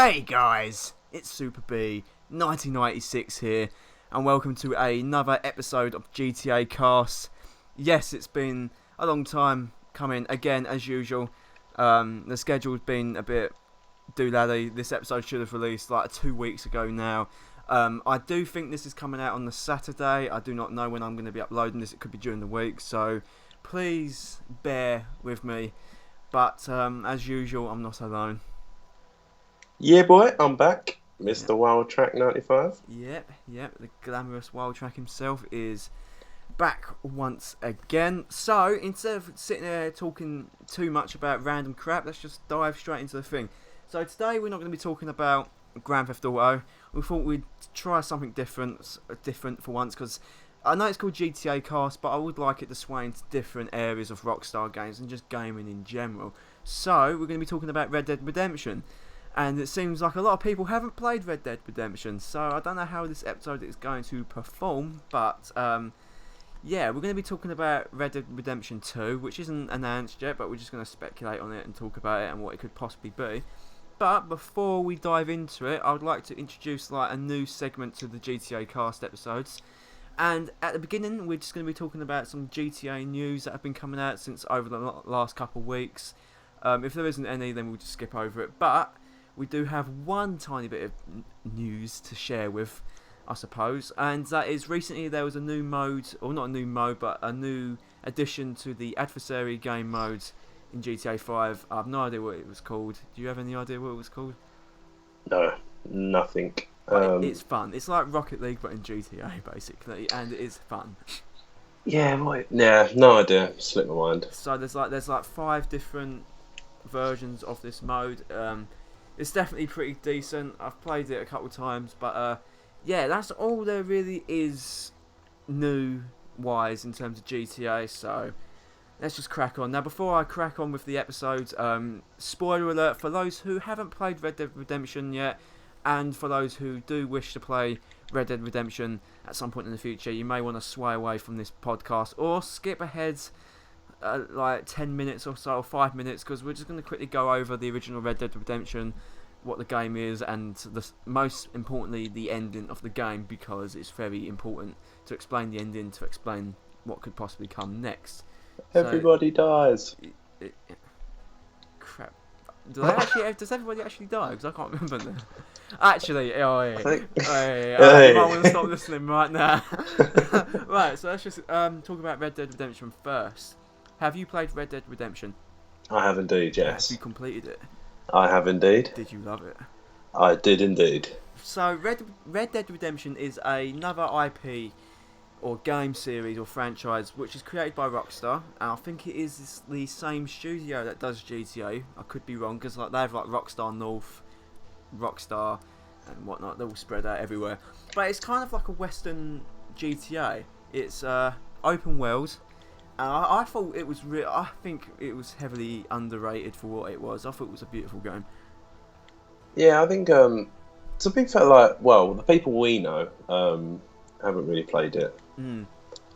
Hey guys, it's Super B 1996 here, and welcome to another episode of GTACast. Yes, it's been a long time coming, again as usual. The schedule's been a bit doolally. This episode should have released like 2 weeks ago now. I do think this is coming out on the Saturday. I do not know when I'm going to be uploading this. It could be during the week, so please bear with me. But as usual, I'm not alone. Yeah, boy, I'm back, Mr. Yep. Wild Track 95. Yep. The glamorous Wild Track himself is back once again. So, instead of sitting there talking too much about random crap, let's just dive straight into the thing. So, today we're not going to be talking about Grand Theft Auto. We thought we'd try something different for once, because I know it's called GTA Cast, but I would like it to sway into different areas of Rockstar games and just gaming in general. So, we're going to be talking about Red Dead Redemption. And it seems like a lot of people haven't played Red Dead Redemption, so I don't know how this episode is going to perform, but yeah, we're going to be talking about Red Dead Redemption 2, which isn't announced yet, but we're just going to speculate on it and talk about it and what it could possibly be. But before we dive into it, I would like to introduce like a new segment to the GTA Cast episodes. And at the beginning, we're just going to be talking about some GTA news that have been coming out since over the last couple of weeks. If there isn't any, then we'll just skip over it. But we do have one tiny bit of news to share with, I suppose, and that is recently there was a new mode, or not a new mode, but a new addition to the adversary game mode in GTA 5. I have no idea what it was called. Do you have any idea what it was called? No, nothing. It's fun. It's like Rocket League, but in GTA, basically, and it is fun. Yeah, boy. Yeah, no idea. Slipped my mind. So there's like 5 different versions of this mode. It's definitely pretty decent. I've played it a couple of times, but yeah, that's all there really is new-wise in terms of GTA, so let's just crack on. Now, before I crack on with the episode, spoiler alert for those who haven't played Red Dead Redemption yet, and for those who do wish to play Red Dead Redemption at some point in the future, you may want to sway away from this podcast, or skip ahead like 10 minutes or so, or 5 minutes, because we're just going to quickly go over the original Red Dead Redemption, what the game is, and most importantly the ending of the game, because it's very important to explain the ending, to explain what could possibly come next. Everybody dies. Crap. Does everybody actually die? Because I can't remember now. Actually, you might want to stop listening right now. Right, so let's just talk about Red Dead Redemption first. Have you played Red Dead Redemption? I have indeed, yes. Have you completed it? I have indeed. Did you love it? I did indeed. So Red Dead Redemption is another IP or game series or franchise which is created by Rockstar, and I think it is the same studio that does GTA. I could be wrong, because like they have like Rockstar North, Rockstar, and whatnot. They're all spread out everywhere. But it's kind of like a Western GTA. It's open world. And I thought it was I think it was heavily underrated for what it was. I thought it was a beautiful game. Yeah, I think it's a big fair, like, well, the people we know haven't really played it.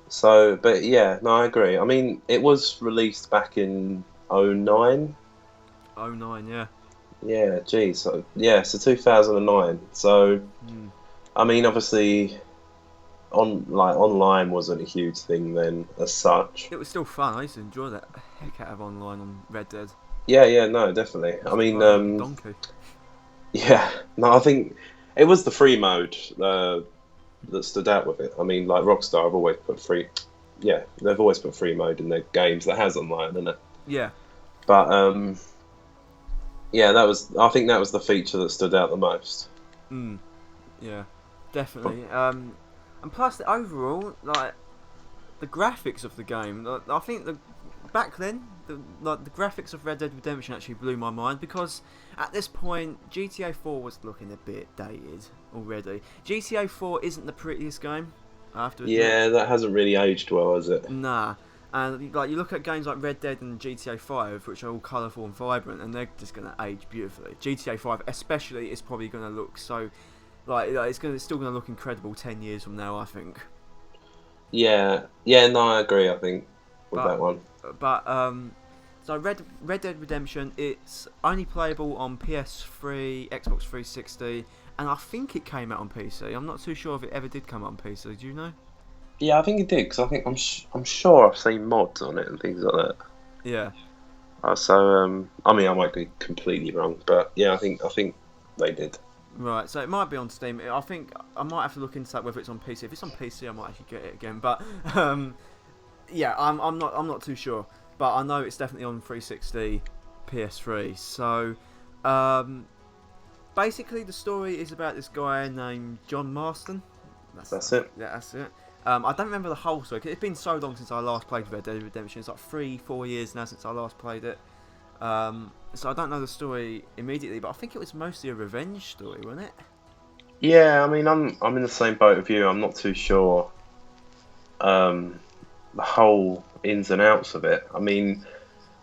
So, but yeah, no, I agree. I mean, it was released back in '09. '09, yeah. Yeah, geez. So, yeah, so 2009. So, I mean, obviously, online wasn't a huge thing then, as such. It was still fun. I used to enjoy that heck out of online on Red Dead. Yeah, no, definitely. I mean, Donkey. yeah, no, I think it was the free mode that stood out with it. I mean, like Rockstar have always put free, yeah, they've always put free mode in their games that has online, isn't it? Yeah. But yeah, I think that was the feature that stood out the most. Yeah, definitely. And plus, the overall, like the graphics of the game, I think back then, the graphics of Red Dead Redemption actually blew my mind, because at this point, GTA 4 was looking a bit dated already. GTA 4 isn't the prettiest game, I have to admit. Yeah, that hasn't really aged well, has it? Nah. And like you look at games like Red Dead and GTA 5, which are all colourful and vibrant, and they're just going to age beautifully. GTA 5 especially is probably going to look so, like it's still going to look incredible 10 years from now, I think. Yeah, no, I agree. I think with that one. But So Red Dead Redemption, it's only playable on PS3, Xbox 360, and I think it came out on PC. I'm not too sure if it ever did come out on PC. Do you know? Yeah, I think it did because I think I'm sure I've seen mods on it and things like that. Yeah. I mean, I might be completely wrong, but yeah, I think they did. Right, so it might be on Steam. I think I might have to look into that whether it's on PC. If it's on PC, I might actually get it again. But yeah, I'm not too sure. But I know it's definitely on 360, PS3. So basically, the story is about this guy named John Marston. That's it. Yeah, that's it. I don't remember the whole story. 'Cause it's been so long since I last played Red Dead Redemption. It's like 3-4 years now since I last played it. So I don't know the story immediately, but I think it was mostly a revenge story, wasn't it? Yeah, I mean, I'm in the same boat with you. I'm not too sure um, the whole ins and outs of it. I mean,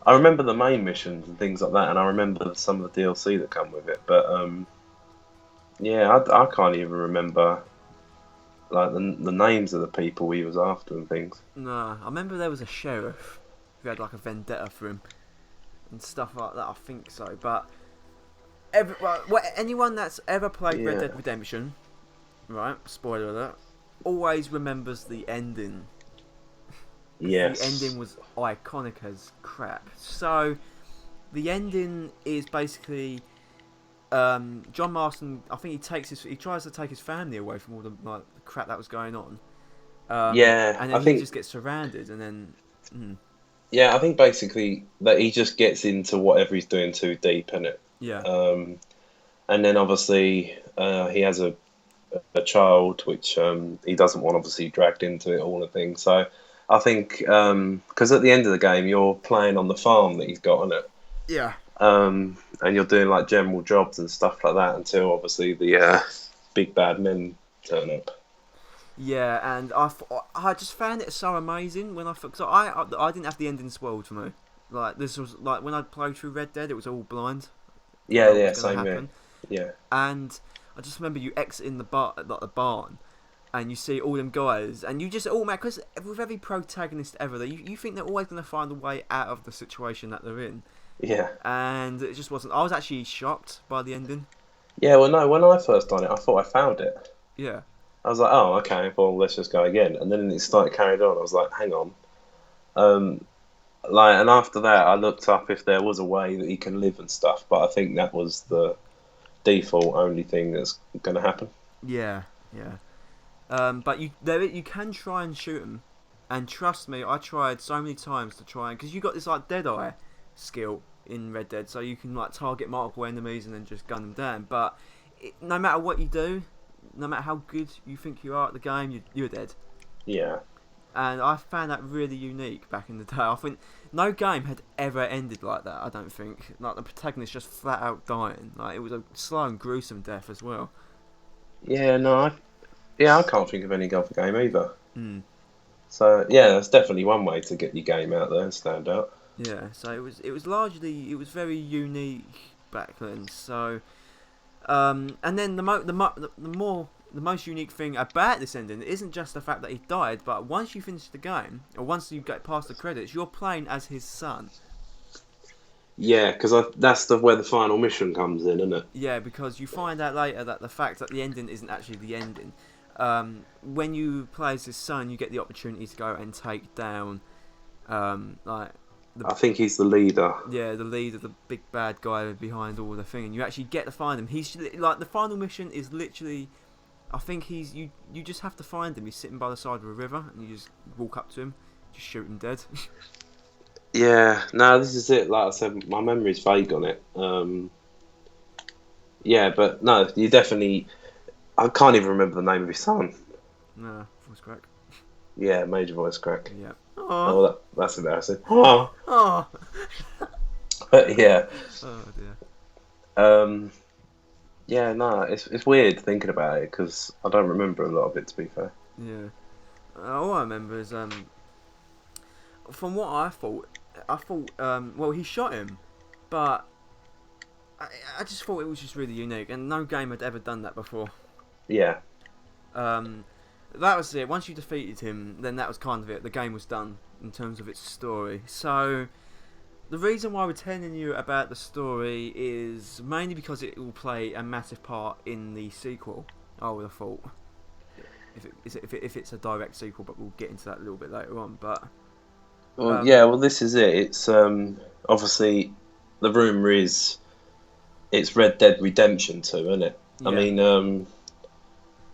I remember the main missions and things like that, and I remember some of the DLC that come with it. But yeah, I can't even remember like the names of the people he was after and things. No, I remember there was a sheriff who had like a vendetta for him and stuff like that. I think so, but anyone that's ever played Red Yeah. Dead Redemption, right? Spoiler alert. Always remembers the ending. Yes. The ending was iconic as crap. So the ending is basically John Marston. I think he tries to take his family away from all the crap that was going on. Yeah, And I then he think. just gets surrounded, and then Yeah, I think basically that he just gets into whatever he's doing too deep in it. yeah, Um, and then obviously he has a child, which he doesn't want obviously dragged into it all the things. So I think because at the end of the game you're playing on the farm that he's got on it, yeah, and you're doing like general jobs and stuff like that until obviously the big bad men turn up. yeah. And I just found it so amazing when cause I didn't have the ending spoiled for me. Like this was like when I played through Red Dead, it was all blind. Didn't Yeah, know what yeah, was going to same here. happen, Yeah, and I just remember you exiting the barn, and you see all them guys, and you just because with every protagonist ever, you think they're always going to find a way out of the situation that they're in, yeah, and it just wasn't. I was actually shocked by the ending. yeah. Well, no, when I first done it, I thought I found it. Yeah, I was like, oh, okay, well, let's just go again. And then it started carried on. I was like, hang on. Um, and after that, I looked up if there was a way that he can live and stuff. But I think that was the default only thing that's going to happen. yeah, yeah. But you can try and shoot them, and trust me, I tried so many times to try because you got this like Deadeye skill in Red Dead, so you can like target multiple enemies and then just gun them down. But no matter what you do, no matter how good you think you are at the game, you're dead. Yeah, And I found that really unique back in the day. I think no game had ever ended like that. I don't think like the protagonist just flat out dying. Like it was a slow and gruesome death as well. yeah, no, I can't think of any other game either. Mm. So yeah, that's definitely one way to get your game out there and stand out. Yeah, so it was very unique back then. So and then the most unique thing about this ending isn't just the fact that he died, but once you finish the game or once you get past the credits, you're playing as his son. Yeah, because that's where the final mission comes in, isn't it? Yeah, because you find out later that the fact that the ending isn't actually the ending. When you play as his son, you get the opportunity to go and take down like I think he's the leader. yeah, the leader, the big bad guy behind all the thing, and you actually get to find him. He's like the final mission is literally, I think he's you just have to find him. He's sitting by the side of a river, and you just walk up to him, just shoot him dead. Yeah, no, this is it. Like I said, my memory's vague on it. Yeah, but no, you definitely. I can't even remember the name of his son. Nah, voice crack. Yeah, major voice crack. Yeah. Oh, Oh, that's embarrassing. Oh, oh, but yeah, oh dear. um, yeah, no, it's weird thinking about it because I don't remember a lot of it. To be fair. Yeah. All I remember is from what I thought well he shot him, but I just thought it was just really unique, and no game had ever done that before. Yeah, That was it. Once you defeated him, then that was kind of it. The game was done in terms of its story. So The reason why we're telling you about the story is mainly because it will play a massive part in the sequel. I would have thought, if it's a direct sequel, but we'll get into that a little bit later on. But Well, yeah, well, this is it. It's obviously the rumor is it's Red Dead Redemption 2, isn't it? I yeah, mean,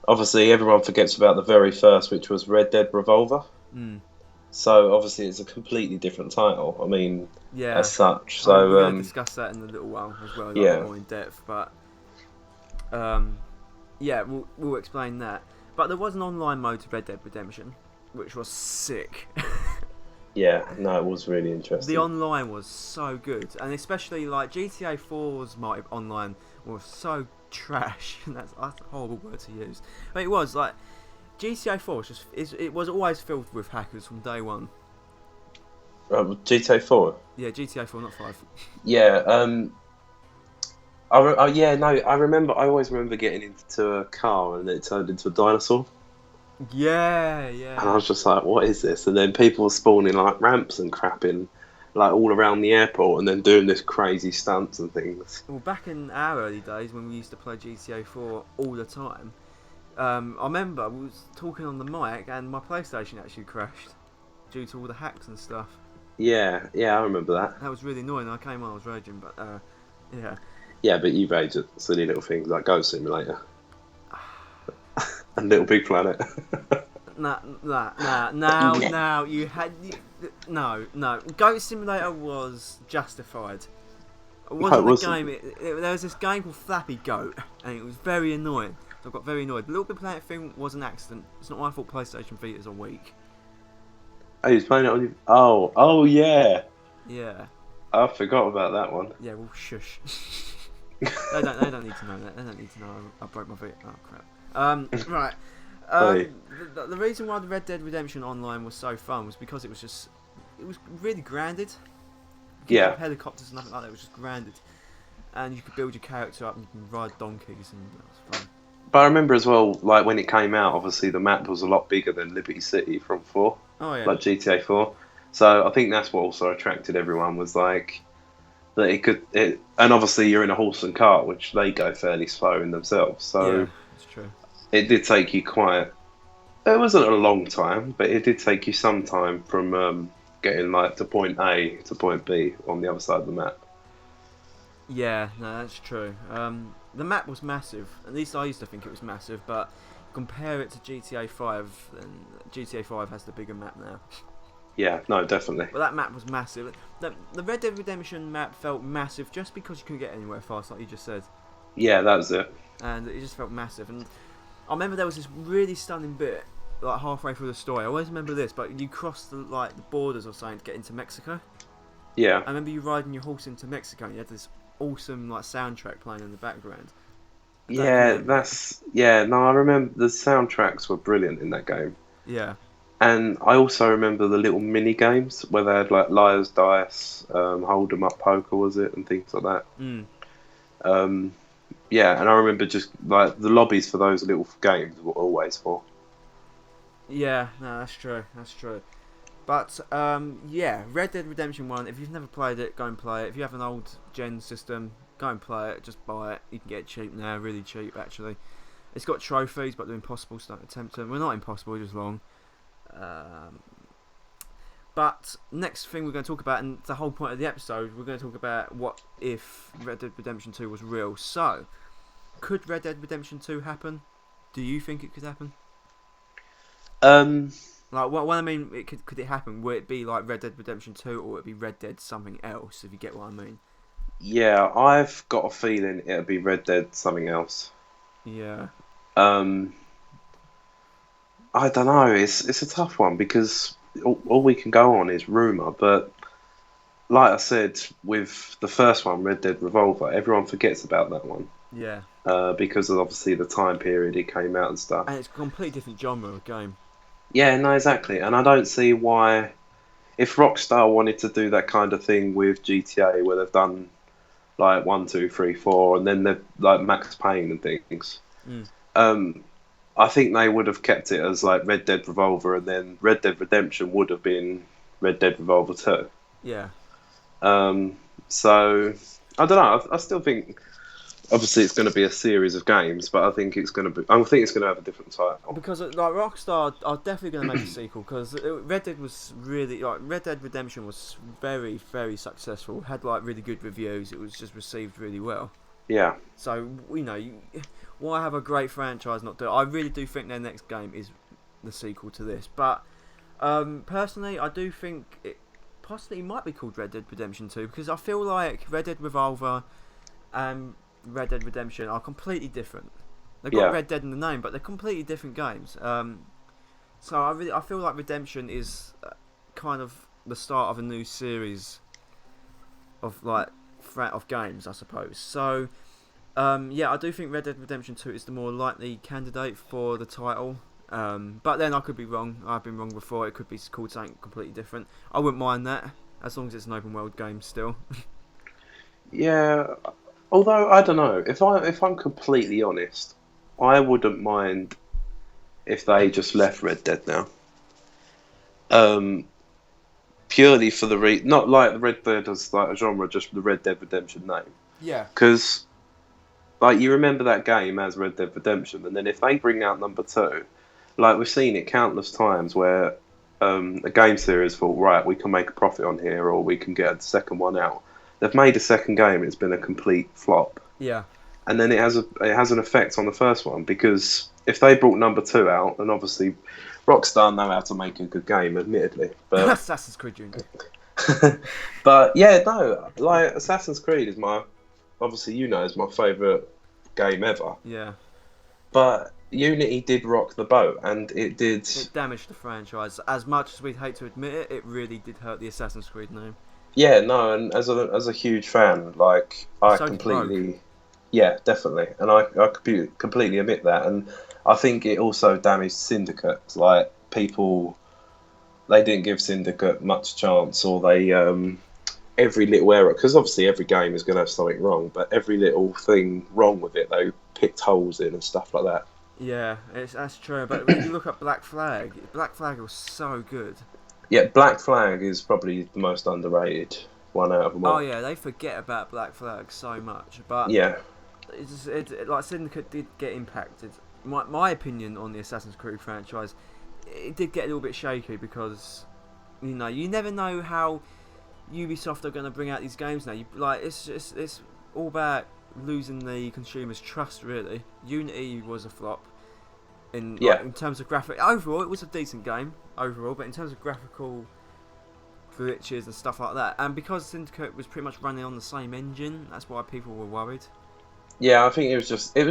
obviously everyone forgets about the very first, which was Red Dead Revolver. mm, So obviously it's a completely different title. I mean, yeah. as such. I mean, we're So going to discuss that in a little while as well, like a bit yeah, more in depth. But yeah, we'll explain that. But there was an online mode to Red Dead Redemption, which was sick. yeah, no, it was really The interesting. online was so good, and especially like GTA 4's online was so trash. That's a horrible word to use, but it was like GTA 4 was it was always filled with hackers from day one. GTA 4. Yeah, GTA 4, not 5. Yeah, yeah, no, I remember. I always remember getting into a car and it turned into a dinosaur, Yeah, and I yeah. was just like, "What is this?" And then people were spawning like ramps and crapping, like all around the airport, and then doing this crazy stunts and things. Well, back in our early days when we used to play GTA 4 all the time, I remember we was talking on the mic and my PlayStation actually crashed due to all the hacks and stuff. Yeah, yeah, I remember that. That was really annoying. I came on, I was raging, but yeah. Yeah, but you rage at silly little things like Goat Simulator and Little Big Planet. Now you had no. Goat Simulator was justified. It No, it wasn't the wasn't. game. There was this game called Flappy Goat, and it was very annoying. So I got very annoyed. The Little Big Planet thing was an accident. It's not my fault. PlayStation Vitas are weak. Oh, he's playing it on your... Oh, yeah. Yeah, I forgot about that one. yeah. Well, shush. They don't need to know that. They don't need to know I broke my Vita. Oh crap. Right. Hey, The reason why the Red Dead Redemption Online was so fun was because it was really grounded. You didn't yeah. have helicopters and nothing like that. It was just grounded, and you could build your character up and you can ride donkeys, and that was fun. But I remember as well, like when it came out, obviously the map was a lot bigger than Liberty City from 4, Oh yeah, like GTA 4. So I think that's what also attracted everyone was like that and obviously you're in a horse and cart, which they go fairly slow in themselves. yeah, So that's true. it did take you quite. It wasn't a long time, but it did take you some time from getting like to point A to point B on the other side of the map. Yeah, no, that's true. The map was massive. At least I used to think it was massive, but compare it to GTA 5, and GTA 5 has the bigger map now. Yeah, no, definitely. But that map was massive. The Red Dead Redemption map felt massive just because you couldn't get anywhere fast, like you just said, Yeah, that was it. and it just felt massive. And I remember there was this really stunning bit, like halfway through the story. I always remember this, but you crossed the borders or something to get into Mexico. Yeah. I remember you riding your horse into Mexico, and you had this awesome soundtrack playing in the background. I don't know if you Yeah, remember it. no, I remember the soundtracks were brilliant in that game. Yeah, And I also remember the little mini games where they had like Liar's Dice, Hold 'em Up Poker, was it, and things like that. mm. Um, yeah, and I remember just like the lobbies for those little games were always full. Yeah, no, that's true. That's true. But yeah, Red Dead Redemption 1. If you've never played it, go and play it. If you have an old gen system, go and play it. Just buy it. You can get it cheap now, really cheap actually. It's got trophies, but they're impossible, so don't attempt them. Well, not impossible, just long. Um, but next thing we're going to talk about, and the whole point of the episode, we're going to talk about what if Red Dead Redemption 2 was real. So, could Red Dead Redemption 2 happen? Do you think it could happen? Um, Like, what I mean, could it happen? Would it be like Red Dead Redemption 2, or would it be Red Dead something else, if you get what I mean? yeah, I've got a feeling it'll be Red Dead something else. Yeah. Um, I don't know. It's a tough one because all we can go on is rumor. But like I said, with the first one, Red Dead Revolver, everyone forgets about that one Yeah. because of obviously the time period it came out and stuff. And it's a completely different genre of game. Yeah, no, exactly. And I don't see why, if Rockstar wanted to do that kind of thing with GTA, where they've done like 1, 2, 3, 4, and then they've like Max Payne and things. Mm. Um, I think they would have kept it as like Red Dead Revolver, and then Red Dead Redemption would have been Red Dead Revolver 2. Yeah. So I don't know. I still think obviously it's going to be a series of games, but I think it's going to be. I think it's going to have a different title. Because like Rockstar are definitely going to make a sequel because Red Dead was really like Red Dead Redemption was very very successful. Had like really good reviews. It was just received really well. Yeah. So why have a great franchise not do it? I really do think their next game is the sequel to this. But personally, I do think it possibly might be called Red Dead Redemption 2 because I feel like Red Dead Revolver and Red Dead Redemption are completely different. They've got Red Dead in the name, but they're completely different games. So I feel like Redemption is kind of the start of a new series of of games, I suppose. So I do think Red Dead Redemption 2 is the more likely candidate for the title. But then I could be wrong. I've been wrong before. It could be called something completely different. I wouldn't mind that as long as it's an open world game still. Yeah. Although I don't know, if I'm completely honest, I wouldn't mind if they just left Red Dead now. Purely for the not like the Red Dead as like a genre, just for the Red Dead Redemption name. Yeah. Because like you remember that game as Red Dead Redemption, and then if they bring out number 2, like we've seen it countless times where a game series thought, right, we can make a profit on here, or we can get a second one out. They've made a second game, it's been a complete flop. Yeah. And then it has an effect on the first one because if they brought number 2 out, and obviously Rockstar know how to make a good game, admittedly, but Assassin's Creed Junior. but yeah, no, like Assassin's Creed is obviously is my favourite game ever. Yeah. But Unity did rock the boat, and it did. It damaged the franchise. As much as we'd hate to admit it, it really did hurt the Assassin's Creed name. Yeah, no, and as a huge fan, like I So completely, yeah, definitely, and I completely admit that, and I think it also damaged Syndicate. Like people, they didn't give Syndicate much chance, or they every little error, because obviously every game is going to have something wrong, but every little thing wrong with it, they picked holes in and stuff like that. Yeah, that's true. But when you look at Black Flag was so good. Yeah, Black Flag is probably the most underrated one out of them all. Oh yeah, they forget about Black Flag so much, but yeah, like Syndicate did get impacted. My opinion on the Assassin's Creed franchise, it did get a little bit shaky because you never know how Ubisoft are going to bring out these games now. It's all about losing the consumer's trust. Really, Unity was a flop. In terms of graphic, overall it was a decent game overall, but in terms of graphical glitches and stuff like that, and because Syndicate was pretty much running on the same engine, that's why people were worried. Yeah, I think it was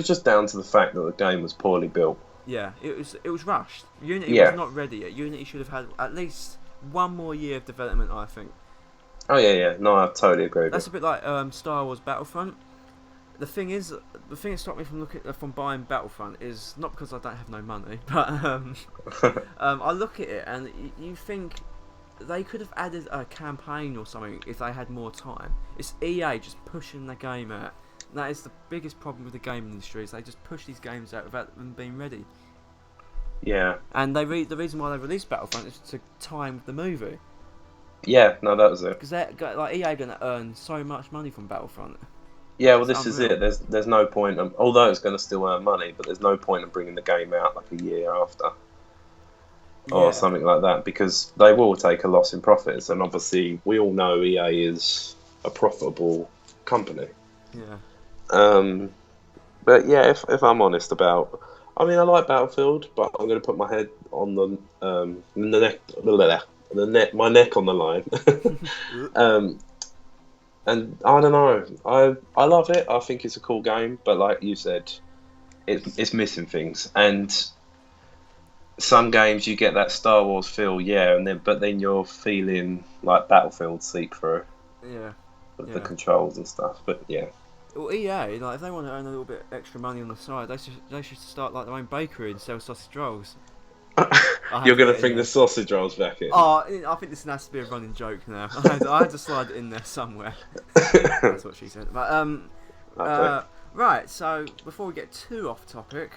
just down to the fact that the game was poorly built. Yeah, it was rushed. Unity was not ready yet. Unity should have had at least one more year of development, I think. Oh yeah. No, I totally agree. That's a bit like Star Wars Battlefront. The thing that stopped me from buying Battlefront is not because I don't have no money, but I look at it and you think they could have added a campaign or something if they had more time. It's EA just pushing the game out. That is the biggest problem with the game industry. Is they just push these games out without them being ready. Yeah. And the reason why they released Battlefront is to time the movie. Yeah, no, that was it. Because EA are going to earn so much money from Battlefront. Yeah, well, this is it. There's no point, although it's going to still earn money, but there's no point in bringing the game out like a year after. Or something like that, because they will take a loss in profits, and obviously we all know EA is a profitable company. Yeah. But yeah, if I'm honest I like Battlefield, but I'm going to put my head on my neck on the line. And I don't know, I love it. I think it's a cool game, but like you said, it's missing things, and some games you get that Star Wars feel, but then you're feeling like Battlefield seep through. Yeah. With the controls and stuff, but yeah. Well, EA, if they want to earn a little bit extra money on the side, they should start like their own bakery and sell sausage rolls. You're going to bring the sausage rolls back in? Oh, I think this has to be a running joke now. I had to slide it in there somewhere. That's what she said. But okay. Right. So before we get too off topic,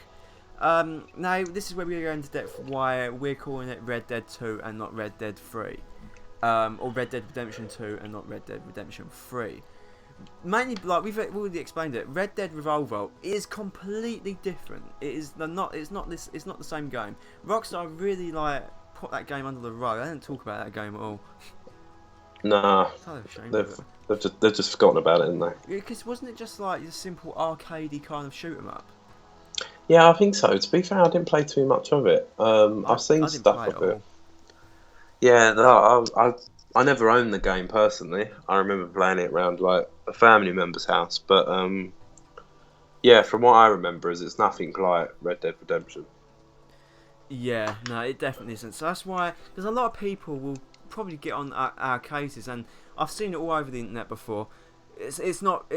now this is where we go into depth why we're calling it Red Dead 2 and not Red Dead 3. or Red Dead Redemption 2 and not Red Dead Redemption 3. Mainly, like we've already explained it, Red Dead Revolver is completely different. It's not the same game. Rockstar really like put that game under the rug. I didn't talk about that game at all. Nah, So ashamed of it. they've just forgotten about it, haven't they? Because wasn't it just like a simple arcadey kind of shoot 'em up? Yeah, I think so. To be fair, I didn't play too much of it. I've seen I didn't stuff play it of at it. all. Yeah, no, I never owned the game personally. I remember playing it around like a family member's house, but yeah, from what I remember, is it's nothing like Red Dead Redemption. Yeah, no, it definitely isn't. So that's why there's a lot of people will probably get on our cases, and I've seen it all over the internet before. It's not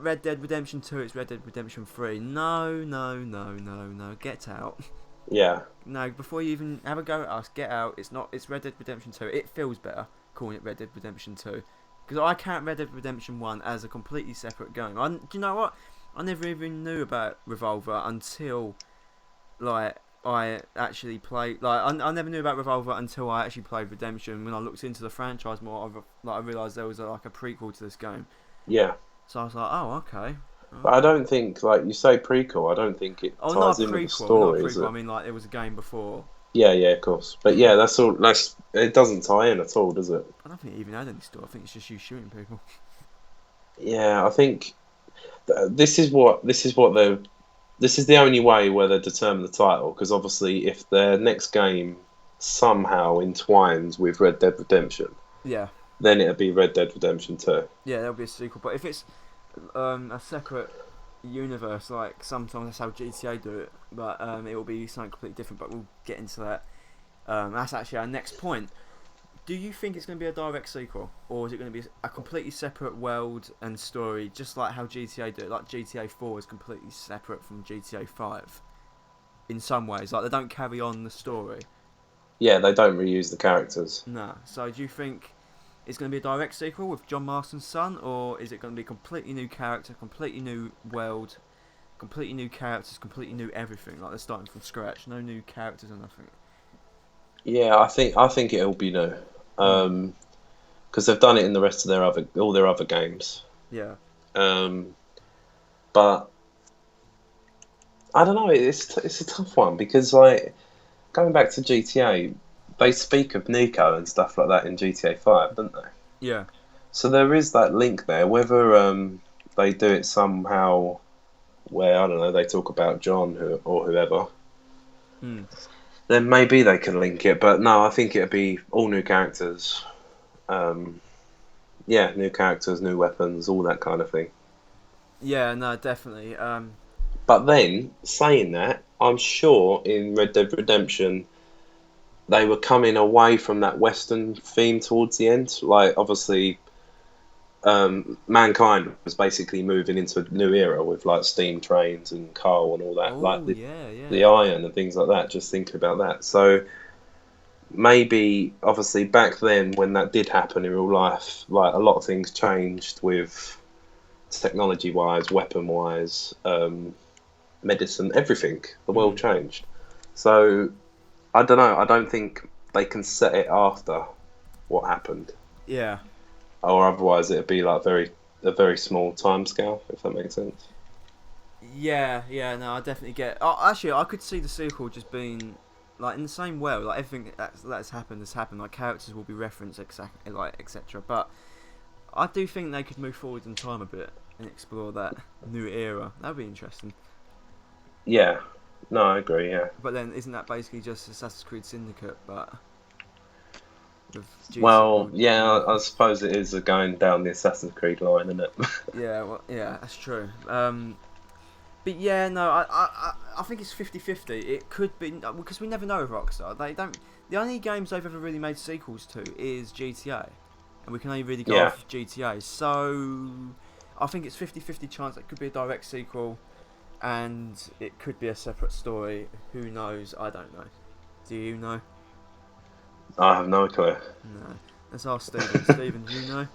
Red Dead Redemption 2. It's Red Dead Redemption 3. No, get out. Yeah, No, before you even have a go at us, get out. It's not. It's Red Dead Redemption 2. It feels better calling it Red Dead Redemption 2 because I count Red Dead Redemption 1 as a completely separate game. Do you know what? I never even knew about Revolver until like I actually played. Like I never knew about Revolver until I actually played Redemption. When I looked into the franchise more, I realised there was like a prequel to this game. yeah. So I was like, oh, okay. But I don't think, like you say, prequel. I don't think it Oh, ties not a in with the prequel, not a story, is prequel. I it? mean, like there was a game before. Yeah, yeah, of course. But yeah, that's all. It doesn't tie in at all, does it? I don't think it even had any story. I think it's just you shooting people. Yeah, I think this is the only way where they determine the title, because obviously, if their next game somehow entwines with Red Dead Redemption, Yeah. then it'd be Red Dead Redemption 2. Yeah, there'll be a sequel. But if it's a separate universe, like sometimes that's how GTA do it, but it will be something completely different. But we'll get into that. That's actually our next point. Do you think it's going to be a direct sequel, or is it going to be a completely separate world and story, just like how GTA do it? Like GTA 4 is completely separate from GTA 5 in some ways. Like they don't carry on the story. Yeah, they don't reuse the characters. No. So do you think it's going to be a direct sequel with John Marston's son, or is it going to be a completely new character, completely new world, completely new characters, completely new everything? Like they're starting from scratch, no new characters or nothing. Yeah, I think it'll be new, because they've done it in the rest of all their other games. Yeah. But I don't know. It's a tough one because like going back to GTA, they speak of Nico and stuff like that in GTA 5, don't they? Yeah. So there is that link there. Whether they do it somehow where I don't know, they talk about John or whoever, then maybe they can link it. But no, I think it'd be all new characters. Yeah, new characters, new weapons, all that kind of thing. Yeah, no, definitely. But then, saying that, I'm sure in Red Dead Redemption they were coming away from that Western theme towards the end. Like, obviously, mankind was basically moving into a new era with like steam trains and coal and all that, like Oh, yeah. the iron and things like that. Just thinking about that, so maybe obviously back then when that did happen in real life, like a lot of things changed with technology wise, weapon wise, medicine, everything. The world changed. So I don't know. I don't think they can set it after what happened. Yeah. Or otherwise it'd be like a very small time scale, if that makes sense. Yeah, no, I definitely get. Oh, actually, I could see the sequel just being like in the same way. Like everything that's happened has happened. Like characters will be referenced, exactly, like etc. But I do think they could move forward in time a bit and explore that new era. That'd be interesting. Yeah. No, I agree, yeah. But then, isn't that basically just Assassin's Creed Syndicate, but with Well, yeah, I suppose it is going down the Assassin's Creed line, isn't it? Yeah, well, yeah, that's true. But yeah, no, I think it's 50-50. It could be because we never know with Rockstar. They don't. The only games they've ever really made sequels to is GTA, and we can only really go off GTA. So I think it's 50-50 chance it could be a direct sequel, and it could be a separate story. Who knows? I don't know. Do you know? I have no clue. No. Let's ask Stephen. Stephen, do you know?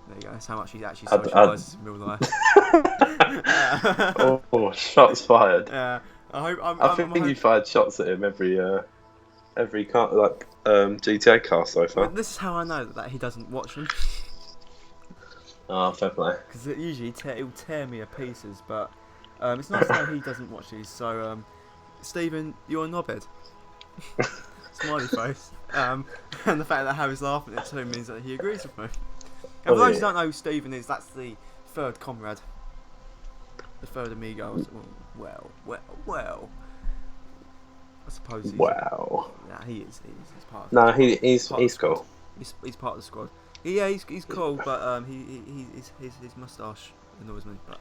There you go. That's how much he actually socialises in real life. Oh, shots fired. Yeah. I think you fired shots at him every GTA cast so Well, far. this is how I know that he doesn't watch them. Oh, fair play. Because usually it will tear me to pieces, but it's nice to know he doesn't watch these. So, Stephen, you're a knobhead. Smiley face. And the fact that Harry's laughing at it too means that he agrees with me. And for those who don't know who Stephen is, that's the third comrade. The third amigo. Well. I suppose he's... Wow. Yeah, he is. He's part of. No, he's cool. He's part of the squad. Yeah, he's cool, but his moustache annoys me. But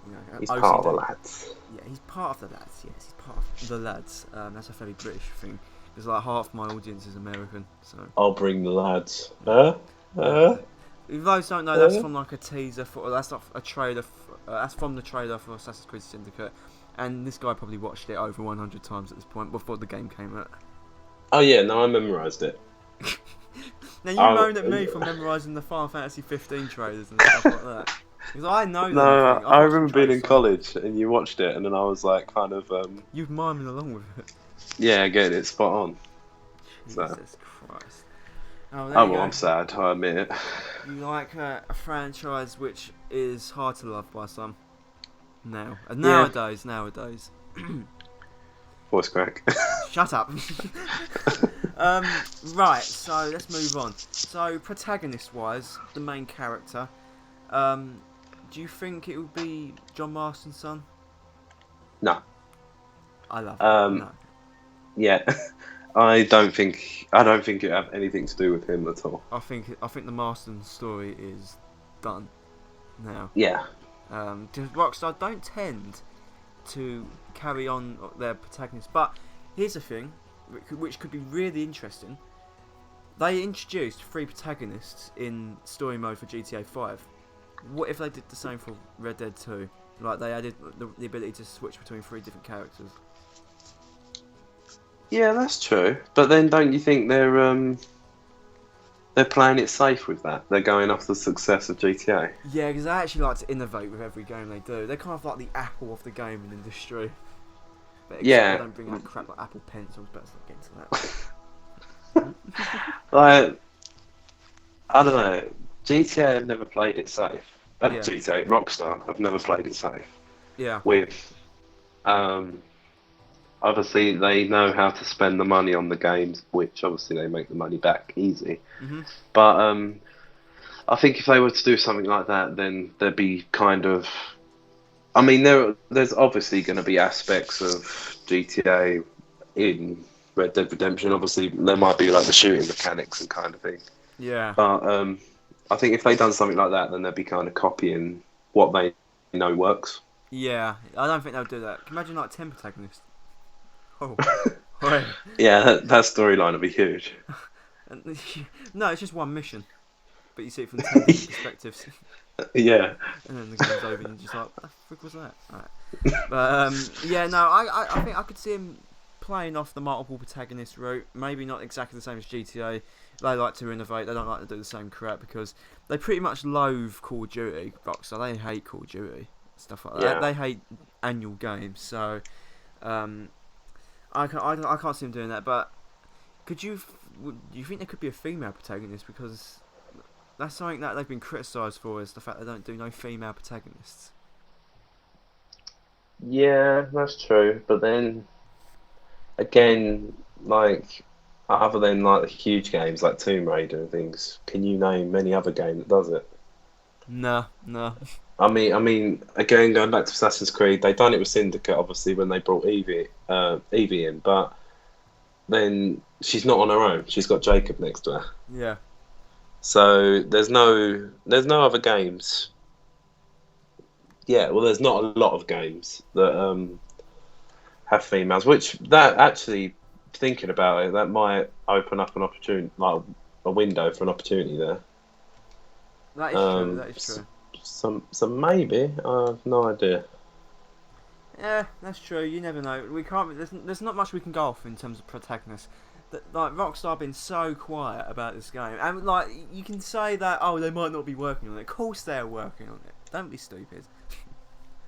you know, He's OCD. part of the lads. Yeah, he's part of the lads. Yes, he's part of the lads. That's a very British thing. Because like half my audience is American, so. I'll bring the lads. If those don't know, that's from like a teaser for. That's not a trailer. That's from the trailer for Assassin's Creed Syndicate, and this guy probably watched it over 100 times at this point before the game came out. Oh yeah, no, I memorised it. Now you moan at me for memorising the Final Fantasy 15 trailers and stuff like that. Because I know them. No, I remember being in college and you watched it, and then I was like, kind of. You've miming along with it. Yeah, getting it spot on. Jesus Christ. Oh, well, I'm sad. I admit it. You like a franchise which is hard to love by some. Nowadays. Voice crack. Shut up. Right, so let's move on. So, protagonist-wise, the main character, do you think it would be John Marston's son? No. I love it. No. Yeah. I don't think it have anything to do with him at all. I think the Marston story is done now. Yeah. Because Rockstar don't tend to carry on their protagonists. But here's the thing, which could be really interesting. They introduced 3 protagonists in story mode for GTA 5. What if they did the same for Red Dead 2? Like they added the ability to switch between 3 different characters. Yeah, that's true. But then, don't you think they're playing it safe with that? They're going off the success of GTA. Yeah, because they actually like to innovate with every game they do. They're kind of like the Apple of the gaming industry. But yeah. They don't bring out crap like Apple Pencils. Better not get into that. Like, I don't know. GTA have never played it safe. GTA, Rockstar have never played it safe. Yeah. With, obviously they know how to spend the money on the games, which obviously they make the money back easy. Mm-hmm. But I think if they were to do something like that, then there'd be kind of. I mean, there's obviously going to be aspects of GTA in Red Dead Redemption. Obviously, there might be like the shooting mechanics and kind of thing. Yeah. But I think if they done something like that, then they'd be kind of copying what they know works. Yeah, I don't think they'll do that. Can you imagine like 10 protagonists? Oh. Yeah, that storyline would be huge. No, it's just one mission, but you see it from 10 different perspectives. Yeah. And then the game's over and you're just like, what the frick was that? Right. But yeah, no, I think I could see him playing off the multiple protagonist route. Maybe not exactly the same as GTA. They like to innovate. They don't like to do the same crap because they pretty much loathe Call of Duty. Rockstar, they hate Call of Duty, stuff like that. Yeah. They hate annual games. So I can't see them doing that. But do you think there could be a female protagonist? Because that's something that they've been criticised for, is the fact they don't do no female protagonists. Yeah, that's true. But then again, like, other than like the huge games like Tomb Raider and things, can you name any other game that does it? No. I mean, again, going back to Assassin's Creed, they done it with Syndicate, obviously, when they brought Evie in, but then she's not on her own. She's got Jacob next to her. Yeah. So there's no other games. Yeah, well, there's not a lot of games that have females. Which that actually, thinking about it, that might open up an opportunity, like a window for an opportunity there. That is true. That is true. So maybe I have no idea. Yeah, that's true. You never know. We can't. There's not much we can go off in terms of protagonists. Like Rockstar have been so quiet about this game, and like you can say that they might not be working on it. Of course they're working on it. Don't be stupid.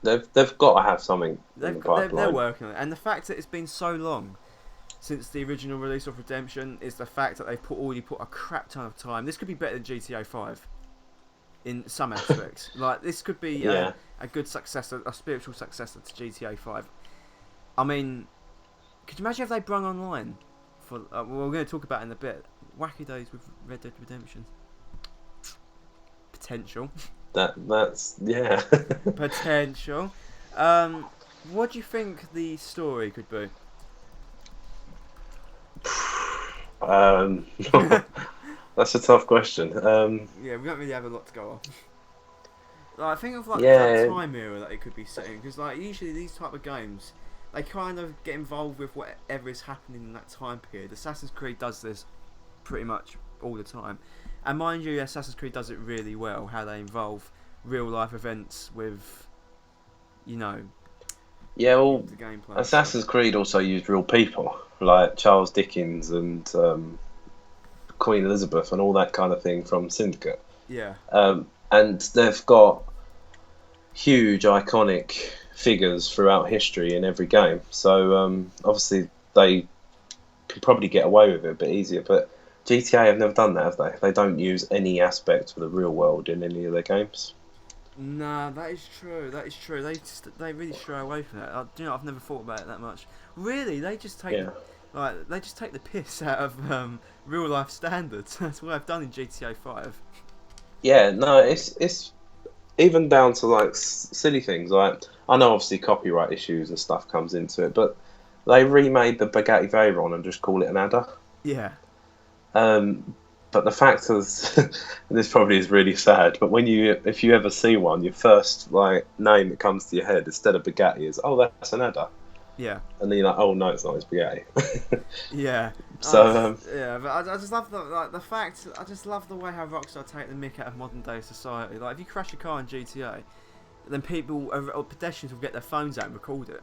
They've got to have something. They're working on it, and the fact that it's been so long since the original release of Redemption is the fact that they've already put a crap ton of time. This could be better than GTA 5 in some aspects. Like, this could be a good successor, a spiritual successor to GTA 5. I mean, could you imagine if they brung online for? Well, we're going to talk about it in a bit. Wacky days with Red Dead Redemption. Potential. That's Potential. What do you think the story could be? That's a tough question. Yeah, we don't really have a lot to go off. Like, think of like Yeah. that time era that it could be set in, because like usually these type of games, they kind of get involved with whatever is happening in that time period. Assassin's Creed does this pretty much all the time, and mind you, Assassin's Creed does it really well. How they involve real life events with, Yeah, well, the gameplay. Assassin's Creed also used real people, like Charles Dickens and Queen Elizabeth and all that kind of thing from Syndicate. Yeah. And they've got huge, iconic figures throughout history in every game. So obviously they could probably get away with it a bit easier. But GTA have never done that, have they? They don't use any aspect of the real world in any of their games. Nah, that is true. That is true. They really stray away from that. I've never thought about it that much. Really, they just take they just take the piss out of real life standards. That's what I've done in GTA 5. Yeah, no, it's even down to like silly things. Like I know obviously copyright issues and stuff comes into it, but they remade the Bugatti Veyron and just call it an Adder. Yeah. But the fact is, this probably is really sad. But if you ever see one, your first like name that comes to your head instead of Bugatti is, oh, that's an Adder. Yeah. And then you're like, oh no, it's not. It's Bugatti. Yeah. So yeah, but I just love the fact. I just love the way how Rockstar take the mick out of modern day society. Like if you crash a car in GTA, then people or pedestrians will get their phones out and record it.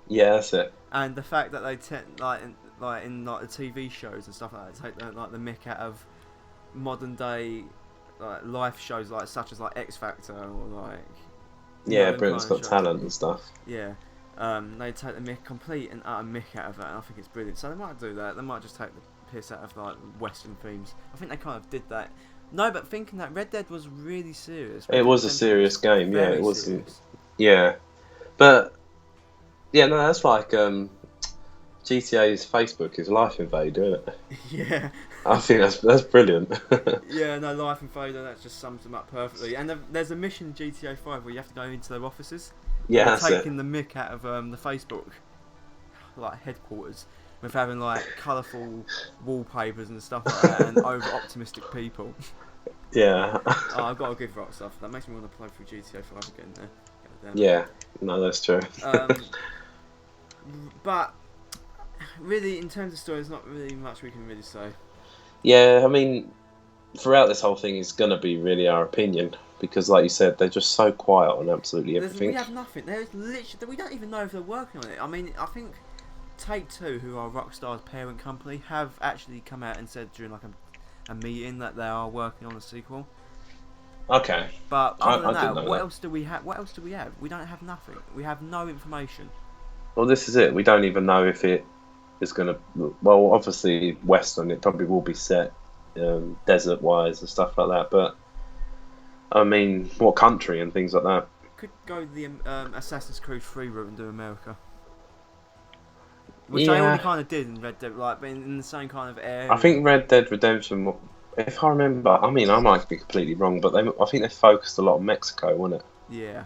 Yeah, that's it. And the fact that they in the TV shows and stuff like that, take the mick out of modern day life shows such as X Factor or Britain's Got Talent and stuff. Yeah. They take the complete and utter mick out of it, and I think it's brilliant. So they might do that. They might just take the piss out of Western themes. I think they kind of did that. No, but thinking that Red Dead was really serious. It was a serious game. Yeah, it was. Serious. Yeah, but yeah, no, that's like GTA's Facebook is Life Invader, isn't it? Yeah. I think that's brilliant. Yeah, no, Life Invader, that just sums them up perfectly. And there's a mission in GTA 5 where you have to go into their offices. Yeah, that's taking the mick out of the Facebook headquarters with having colourful wallpapers and stuff like that and over optimistic people. Yeah. I've got to give Rockstar. That makes me want to play through GTA 5 again there. Yeah, no, that's true. But really, in terms of story, there's not really much we can really say. Yeah, I mean, throughout this whole thing is going to be really our opinion because, like you said, they're just so quiet on absolutely everything. We have nothing. There's literally, we don't even know if they're working on it. I mean, I think Take-Two, who are Rockstar's parent company, have actually come out and said during a meeting that they are working on a sequel. Okay. But other than that, what else do we have? What else do we have? We don't have nothing. We have no information. Well, this is it. We don't even know if it is going to. Well, obviously, Western. It probably will be set desert-wise and stuff like that. But I mean, what country and things like that? Could go the Assassin's Creed 3 route and do America, which they already kind of did in Red Dead, in the same kind of area. I think Red Dead Redemption. If I remember, I mean, I might be completely wrong, but I think they focused a lot on Mexico, wasn't it? Yeah.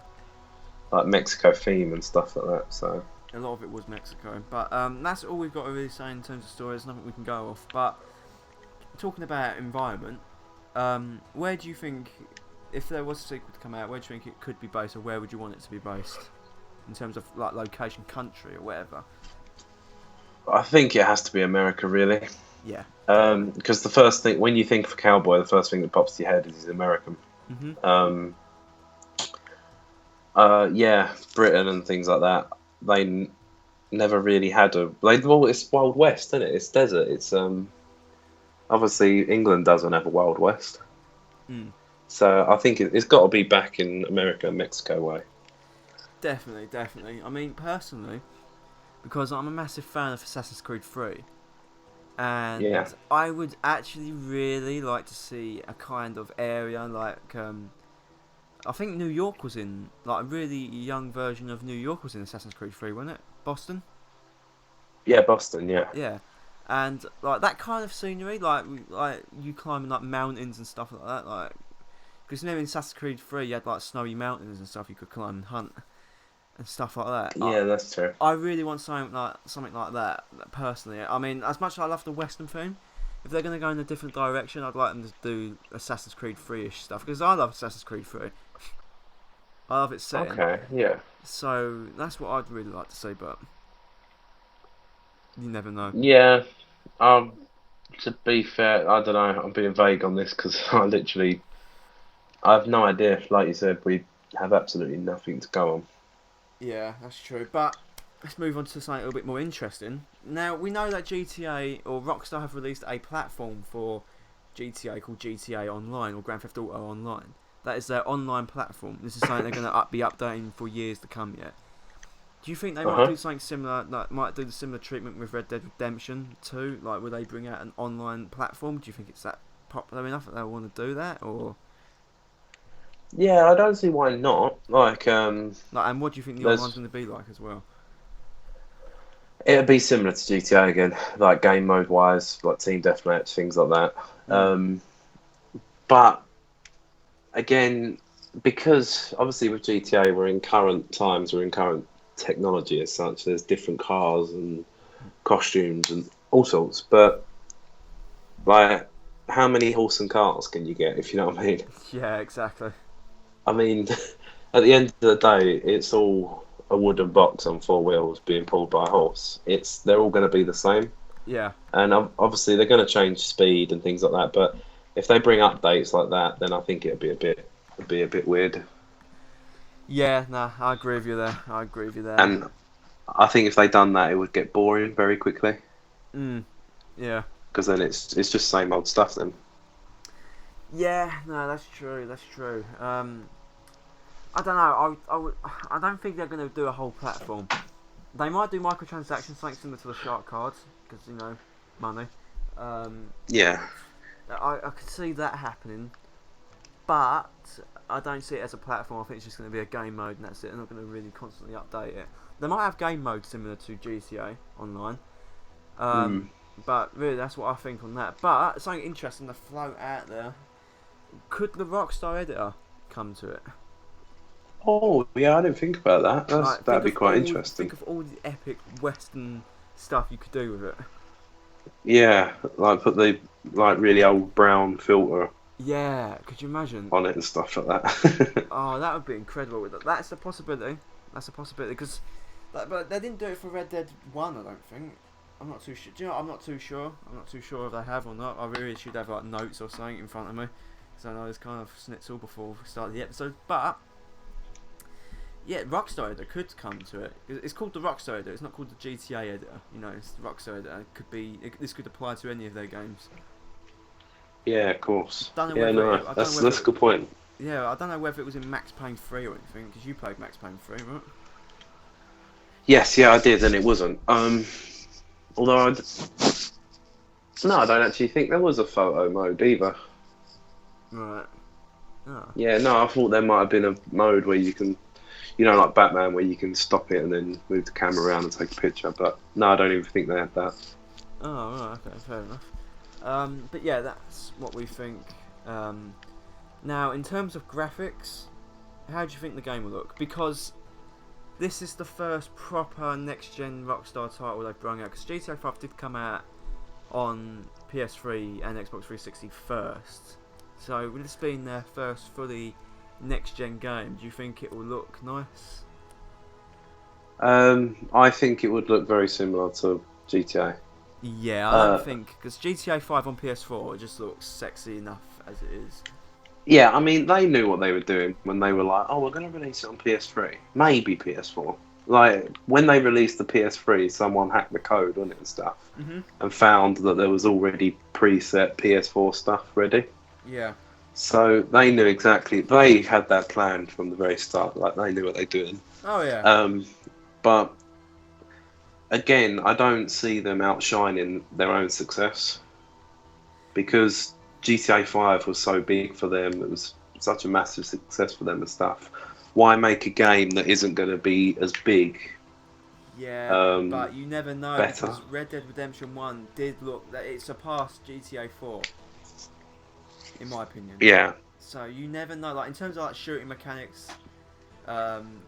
Like Mexico theme and stuff like that. So a lot of it was Mexico, but that's all we've got to really say in terms of story. There's nothing we can go off. But talking about environment, where do you think, if there was a sequel to come out, where do you think it could be based, or where would you want it to be based, in terms of location, country, or whatever? I think it has to be America, really. Yeah. Because the first thing, when you think of a cowboy, the first thing that pops to your head is he's American. Mm-hmm. Yeah, Britain and things like that. They never really had it's Wild West, isn't it? It's desert. It's obviously England doesn't have a Wild West. Mm. So I think it's got to be back in America, Mexico way. Definitely. I mean, personally, because I'm a massive fan of Assassin's Creed 3, and Yeah. I would actually really like to see a kind of area like I think New York was in, like, a really young version of New York was in Assassin's Creed 3, wasn't it? Boston? Yeah, Boston. Yeah. Yeah. And, like, that kind of scenery, like you climbing up mountains and stuff like that, like, because in Assassin's Creed 3 you had, like, snowy mountains and stuff you could climb and hunt and stuff like that. Yeah, that's true. I really want something like that, personally. I mean, as much as I love the Western theme, if they're going to go in a different direction, I'd like them to do Assassin's Creed 3-ish stuff, because I love Assassin's Creed 3. I love its setting. Okay. Yeah. So that's what I'd really like to see, but you never know. Yeah. Um. To be fair, I don't know. I'm being vague on this because I have no idea. Like you said, we have absolutely nothing to go on. Yeah, that's true. But let's move on to something a little bit more interesting. Now, we know that GTA or Rockstar have released a platform for GTA called GTA Online or Grand Theft Auto Online. That is their online platform. This is something they're going to be updating for years to come yet. Do you think they might do something similar, like might do the similar treatment with Red Dead Redemption 2? Like, will they bring out an online platform? Do you think it's that popular enough that they want to do that, or? Yeah, I don't see why not. And what do you think the there's online's going to be like as well? it'd be similar to GTA again, like game mode wise, like team deathmatch, things like that. But again, because obviously with GTA, we're in current times, we're in current technology as such. There's different cars and costumes and all sorts. But like, how many horse and cars can you get? If you know what I mean. Yeah, exactly. I mean, at the end of the day, it's all a wooden box on four wheels being pulled by a horse. They're all going to be the same. Yeah. And obviously they're going to change speed and things like that. But if they bring updates like that, then I think it'd be a bit weird. Yeah, nah, I agree with you there. I agree with you there. And I think if they done that, it would get boring very quickly. Yeah. Because then it's just same old stuff then. Yeah, no, that's true. That's true. I don't know. I don't think they're going to do a whole platform. They might do microtransactions, something similar to the shark cards, because money. Yeah. I could see that happening, but I don't see it as a platform. I think it's just going to be a game mode, and that's it. They're not going to really constantly update it. They might have game mode similar to GTA Online, but really that's what I think on that. But something interesting to float out there: could the Rockstar editor come to it? Oh, yeah, I didn't think about that. That'd be quite interesting. Think of all the epic Western stuff you could do with it. Yeah, like put the really old brown filter Yeah, could you imagine? on it and stuff like that. Oh, that would be incredible. That's a possibility. That's a possibility because, but they didn't do it for Red Dead 1. I don't think. I'm not too sure. Do you know? I'm not too sure. I'm not too sure if they have or not. I really should have like notes or something in front of me, so I know this kind of schnitzel before we start the episode. But yeah, Rockstar Editor could come to it. It's called the Rockstar Editor. It's not called the GTA Editor. It's the Rockstar Editor. This could apply to any of their games. Yeah, of course. Don't know Yeah, whether no, that's a good point. Yeah, I don't know whether it was in Max Payne 3 or anything, because you played Max Payne 3, right? Yes, yeah, I did, and it wasn't. Although no, I don't actually think there was a photo mode either. Right. Oh. Yeah, no, I thought there might have been a mode where you can, like Batman, where you can stop it and then move the camera around and take a picture. But no, I don't even think they had that. Oh, right, okay, fair enough. But yeah, that's what we think. Now, in terms of graphics, how do you think the game will look? Because this is the first proper next-gen Rockstar title they've brought out. Because GTA 5 did come out on PS3 and Xbox 360 first. So, with this being their first fully next-gen game, do you think it will look nice? I think it would look very similar to GTA. Yeah, I don't think... Because GTA 5 on PS4 just looks sexy enough as it is. Yeah, I mean, they knew what they were doing when they were like, oh, we're going to release it on PS3. Maybe PS4. Like, when they released the PS3, someone hacked the code on it and stuff. And found that there was already preset PS4 stuff ready. Yeah. So they knew exactly... They had that plan from the very start. Like, they knew what they were doing. Oh, yeah. But again, I don't see them outshining their own success because GTA 5 was so big for them. It was such a massive success for them and stuff. Why make a game that isn't going to be as big, Yeah, but you never know better? because Red Dead Redemption 1 did look that it surpassed GTA 4, in my opinion. Yeah. So you never know. Like in terms of like shooting mechanics,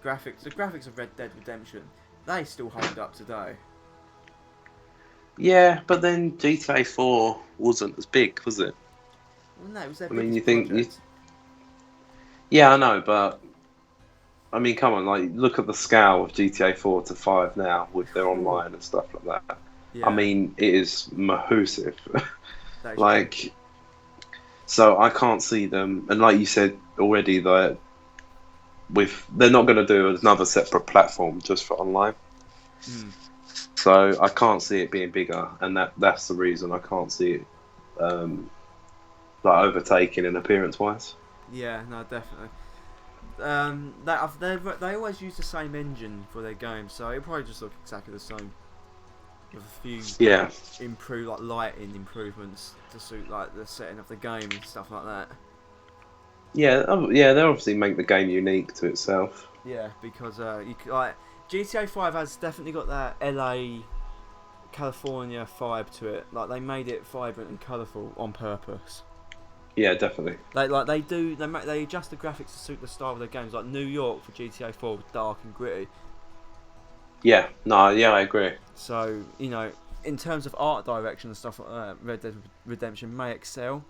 graphics, the graphics of Red Dead Redemption, they still hold up today. Yeah, but then GTA 4 wasn't as big, was it? Well, no, it was their I mean, you biggest think project. yeah, I know, but I mean, come on, like look at the scale of GTA 4 to 5 now with their Ooh. online and stuff like that. I Yeah, mean, it is massive. that is true. Like, so I can't see them, and like you said already, that with they're not going to do another separate platform just for online. Mm. So I can't see it being bigger, and that's the reason I can't see it um, like overtaking in appearance wise. Yeah, no, definitely. They always use the same engine for their games, so it probably just look exactly the same with a few Yeah, like lighting improvements to suit like the setting of the game and stuff like that. yeah. They obviously make the game unique to itself. Yeah, because like GTA 5 has definitely got that LA California vibe to it. Like they made it vibrant and colourful on purpose. Yeah, definitely. They adjust the graphics to suit the style of their games. Like New York for GTA 4 was dark and gritty. Yeah, no, yeah, I agree. So in terms of art direction and stuff like that, Red Dead Redemption may excel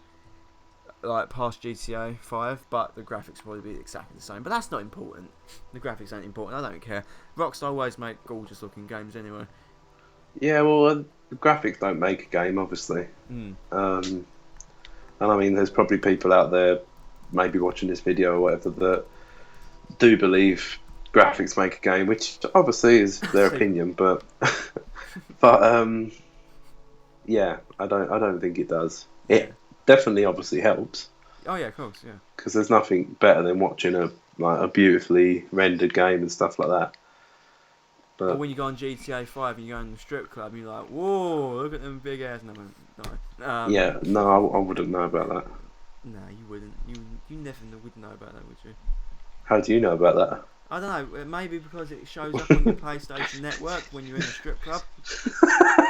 like past GTA 5, but the graphics will probably be exactly the same. But that's not important. The graphics ain't important. I don't care. Rockstar always make gorgeous looking games anyway. Yeah, well, the graphics don't make a game, obviously. Mm. And I mean, there's probably people out there, maybe watching this video or whatever, that do believe graphics make a game, which obviously is their See, opinion, but but yeah, I don't think it does. yeah. It definitely obviously helps Oh yeah, of course, yeah. because there's nothing better than watching a beautifully rendered game and stuff like that. Or But when you go on GTA 5 and you go in the strip club, and you're like, whoa, look at them big ass. No. yeah, no, I wouldn't know about that. No, you wouldn't. You never would know about that, would you? How do you know about I don't know. Maybe because it shows up on your PlayStation Network when you're in a strip club.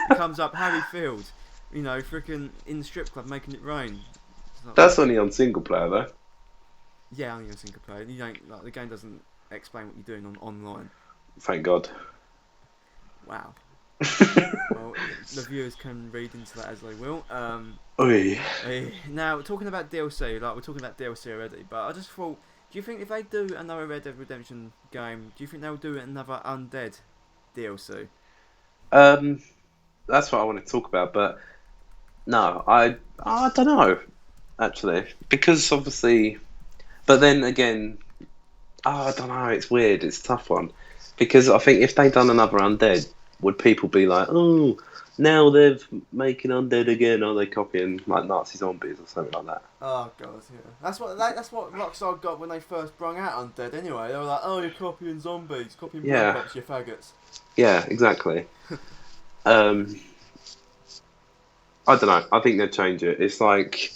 It comes up Harry Field, freaking in the strip club making it rain. It's like, That's only on single player though. yeah, only a single player. You don't like the game doesn't explain what you're doing online. Thank God. Wow. Well, the viewers can read into that as they will. Oi. Now, talking about DLC, like we're talking about DLC already, but I just thought, do you think if they do another Red Dead Redemption game, do you think they'll do another Undead DLC? Um, that's what I want to talk about, but no, I don't know actually because obviously, but then again, I don't know. It's weird. It's a tough one because I think if they done another Undead, would people be like, oh, now they're making Undead again? Are they copying like Nazi zombies or something like that? Oh god, yeah. That's what Rockstar got when they first brung out Undead. Anyway, they were like, "Oh, you're copying zombies, copying Black Yeah, Ops, you faggots." yeah, exactly. Um, I don't know. I think they'd change it. It's like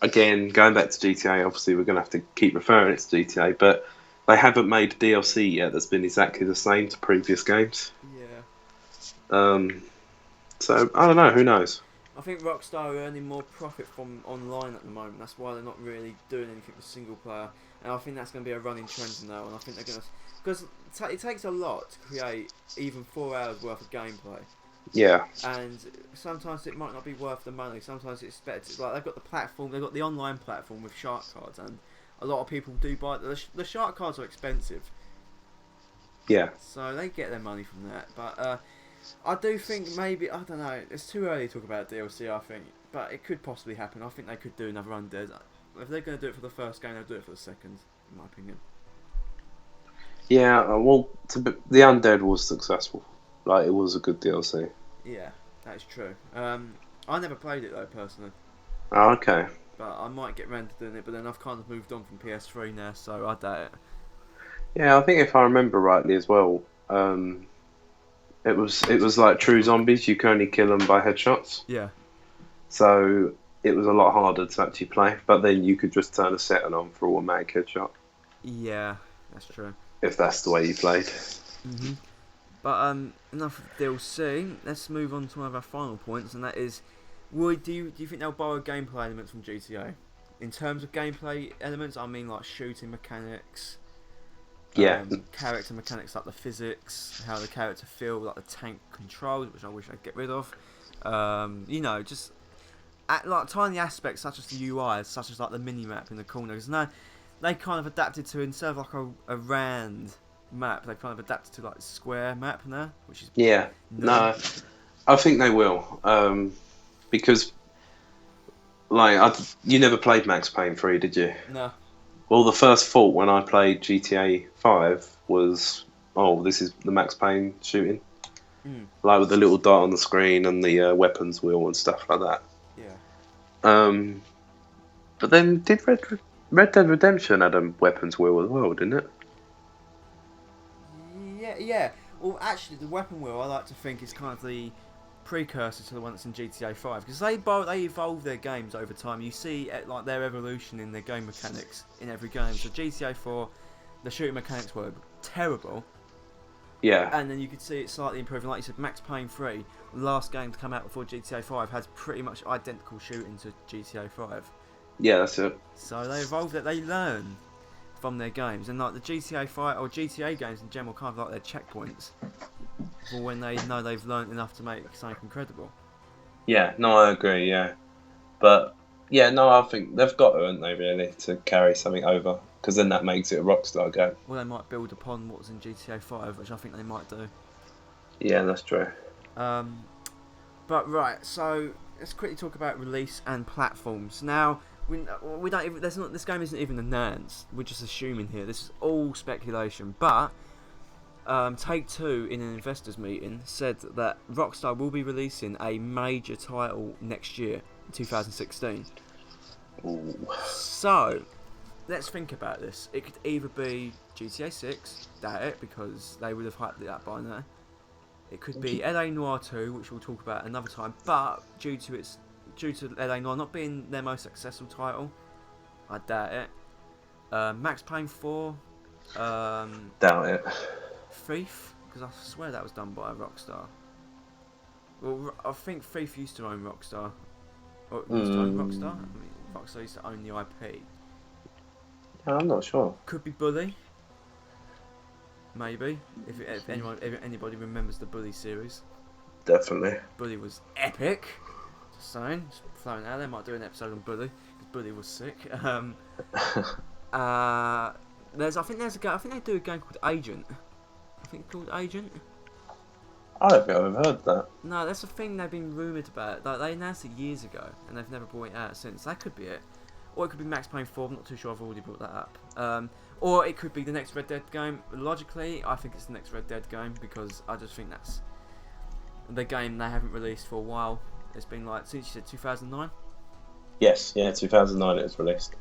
again going back to GTA. Obviously, we're going to have to keep referring it to GTA, but they haven't made DLC yet that's been exactly the same to previous games. Yeah. Um, so I don't know. Who knows? I think Rockstar are earning more profit from online at the moment. That's why they're not really doing anything with single player. And I think that's going to be a running trend now. And I think they're going to, because it takes a lot to create even 4 hours worth of gameplay. Yeah, And sometimes it might not be worth the money. Sometimes it's better. Like they've got the platform, they've got the online platform with shark cards, and a lot of people do buy the shark cards are expensive, yeah, so they get their money from that. But I do think maybe I don't know. It's too early to talk about DLC. I think, but it could possibly happen. I think they could do another Undead. If they're going to do it for the first game, they'll do it for the second, in my opinion. yeah. Well, the Undead was successful. Like it was a good DLC. Yeah, that is true. I never played it though personally. Oh, okay. But I might get round to doing it, but then I've kind of moved on from PS3 now, so I doubt it. Yeah, I think if I remember rightly as well, It was like true zombies. You can only kill them by headshots. Yeah. So it was a lot harder to actually play. But then you could just turn a setting on for automatic headshot Yeah, that's true. if that's the way you played. Mhm. But enough of DLC. Let's move on to one of our final points, and that is, do you think they'll borrow gameplay elements from GTA? In terms of gameplay elements, I mean like shooting mechanics, Yeah, character mechanics like the physics, how the character feel, like the tank controls, which I wish I'd get rid of. Just like tiny aspects such as the UI, such as like the mini map in the corner. Because now they kind of adapted to, instead of like a round map, they kind of adapted to like a square map now, which is yeah. new. No, I think they will. Because you never played Max Payne 3, did you? No. Well, the first thought when I played GTA 5 was, oh, this is the Max Payne shooting, Mm, like with the little dot on the screen and the weapons wheel and stuff like that. yeah. Um, but then did Red Dead Redemption had a weapons wheel as well, didn't it? Yeah, yeah. Well, actually, the weapon wheel I like to think is kind of the precursor to the one that's in GTA 5, because they evolve their games over time. You see like their evolution in their game mechanics in every game. So GTA 4, the shooting mechanics were terrible, Yeah, and then you could see it slightly improving. Like you said, Max Payne 3, the last game to come out before GTA 5, has pretty much identical shooting to GTA 5. yeah, that's it. So they evolve it, they learn from their games, and like the GTA 5 or GTA games in general, kind of like their checkpoints for when they know they've learned enough to make something incredible. Yeah, no, I agree. Yeah, but yeah, no, I think they've got to, haven't they, really, to carry something over because then that makes it a Rockstar game. Or they might build upon what was in GTA 5, which I think they might do. Yeah, that's true. Um, but right, so let's quickly talk about release and platforms. Now, we don't even, this game isn't even announced. We're just assuming here. This is all speculation. But Take Two, in an investors meeting, said that Rockstar will be releasing a major title next year, 2016. Ooh. So let's think about this. It could either be GTA 6, doubt it, because they would have hyped it up by now. It could be LA Noire 2, which we'll talk about another time, but due to LA Noire not being their most successful title, I doubt it. Max Payne 4, Doubt it. Thief, because I swear that was done by Rockstar. Well, I think Thief used to own Rockstar. Or used to own Rockstar? I mean, Rockstar used to own the IP. I'm not sure. Could be Bully. Maybe. If anybody remembers the Bully series. Definitely. Bully was epic. Just saying. Just throwing it out there. Might do an episode on Bully. Because Bully was sick. I think they do a game called Agent. I think called Agent. I don't think I've ever heard that. No, that's a thing they've been rumoured about. Like, they announced it years ago, and they've never brought it out since. That could be it. Or it could be Max Payne 4, I'm not too sure, I've already brought that up. Or it could be the next Red Dead game. Logically, I think it's the next Red Dead game, because I just think that's the game they haven't released for a while. It's been like, since you said 2009? Yes, yeah, 2009 it was released.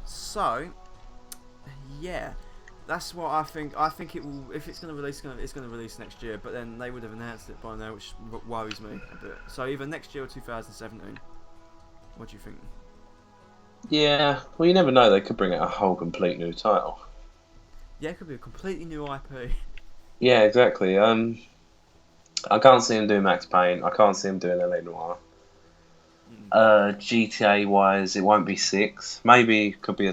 So, yeah. That's what I think. I think it will. If it's going to release, it's going to release next year. But then they would have announced it by now, which worries me a bit. So either next year or 2017. What do you think? Yeah, well, you never know. They could bring out a whole complete new title. Yeah, it could be a completely new IP. Yeah, exactly. I can't see him doing Max Payne. I can't see him doing LA Noire. GTA wise, it won't be 6. Maybe it could be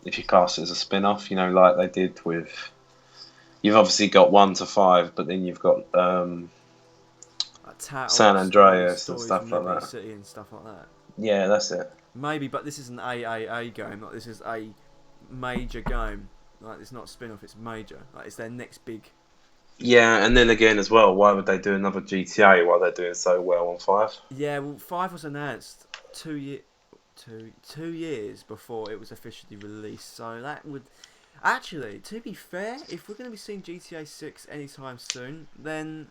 if you cast it as a spin-off, like they did with. You've obviously got 1 to 5, but then you've got Like San Andreas and stories stuff from like Liberty that. City and stuff like that. Yeah, that's it. Maybe, but this is an AAA game. Like, this is a major game. Like, it's not a spin-off. It's major. Like, it's their next big. Yeah, and then again as well, why would they do another GTA while they're doing so well on 5? Yeah, well, 5 was announced 2 years before it was officially released. So that would actually, to be fair, if we're going to be seeing GTA 6 anytime soon, then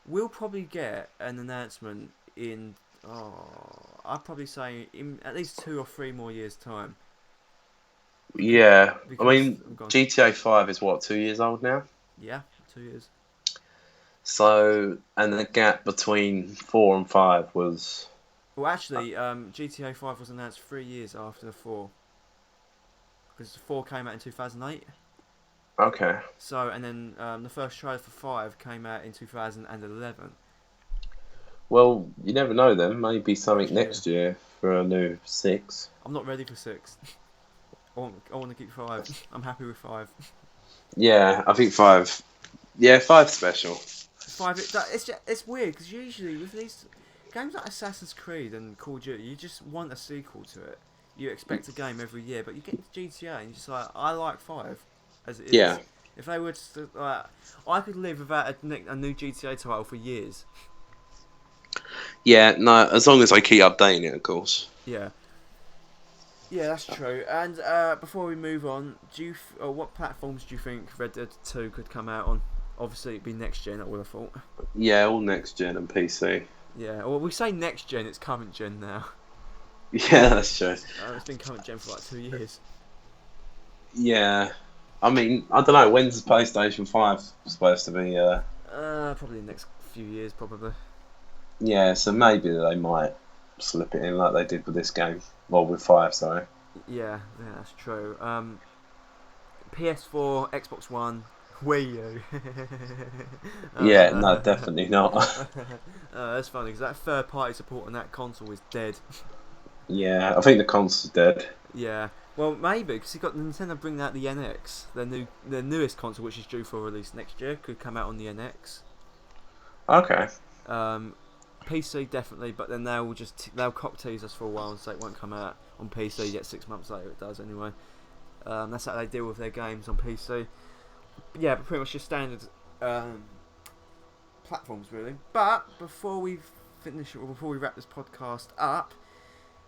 we'll probably get an announcement in. I'd probably say in at least 2 or 3 more years' time. Yeah, I Because mean, I'm gone. GTA 5 is what, 2 years old now? Yeah, 2 years. So, and the gap between 4 and 5 was. Well, actually, GTA 5 was announced 3 years after the 4. Because the 4 came out in 2008. Okay. So, and then the first trailer for 5 came out in 2011. Well, you never know then. Maybe something Next year. next year for a new 6. I'm not ready for 6. I want to keep 5. I'm happy with 5. Yeah, I think 5. Yeah, 5's special. 5, it's weird because usually with these games like Assassin's Creed and Call of Duty, you just want a sequel to it. You expect a game every year, but you get into GTA and you're just like, I like 5 as it Yeah. is. If they were to, I could live without a new GTA title for years. Yeah, no, as long as I keep updating it, of course. Yeah. Yeah, that's true. And before we move on, what platforms do you think Red Dead 2 could come out on? Obviously, it'd be next gen, I would have thought. Yeah, all next gen and PC. Yeah, well, we say next gen, it's current gen now. Yeah, that's true. It's been current gen for like 2 years. Yeah. I mean, I don't know, when's PlayStation 5 supposed to be? Probably the next few years, probably. Yeah, so maybe they might slip it in like they did with this game. Well, with 5, sorry. Yeah, that's true. PS4, Xbox One, Wii U. Yeah, no, definitely not. That's funny because that third-party support on that console is dead. Yeah, I think the console's dead. Yeah, well, maybe because you got Nintendo bringing out the NX, their newest console, which is due for release next year, could come out on the NX. Okay. PC definitely, but then they'll cock tease us for a while and say it won't come out on PC yet. 6 months later, it does anyway. That's how they deal with their games on PC. But yeah, but pretty much just standard platforms really. But before we wrap this podcast up,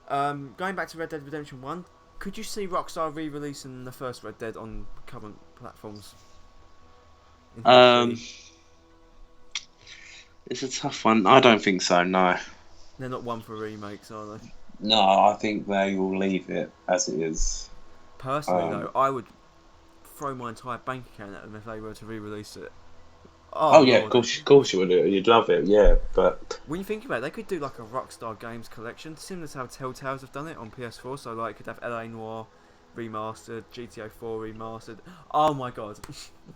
going back to Red Dead Redemption 1, could you see Rockstar re-releasing the first Red Dead on current platforms? In HD? It's a tough one. I don't think so, no. They're not one for remakes, are they? No, I think they will leave it as it is. Personally, though, I would throw my entire bank account at them if they were to re-release it. Oh yeah, Lord. of course you would. You'd love it, yeah. But when you think about it, they could do like a Rockstar Games collection, similar to how Telltales have done it on PS4. So like, could have LA Noire remastered, GTA 4 remastered. Oh my god,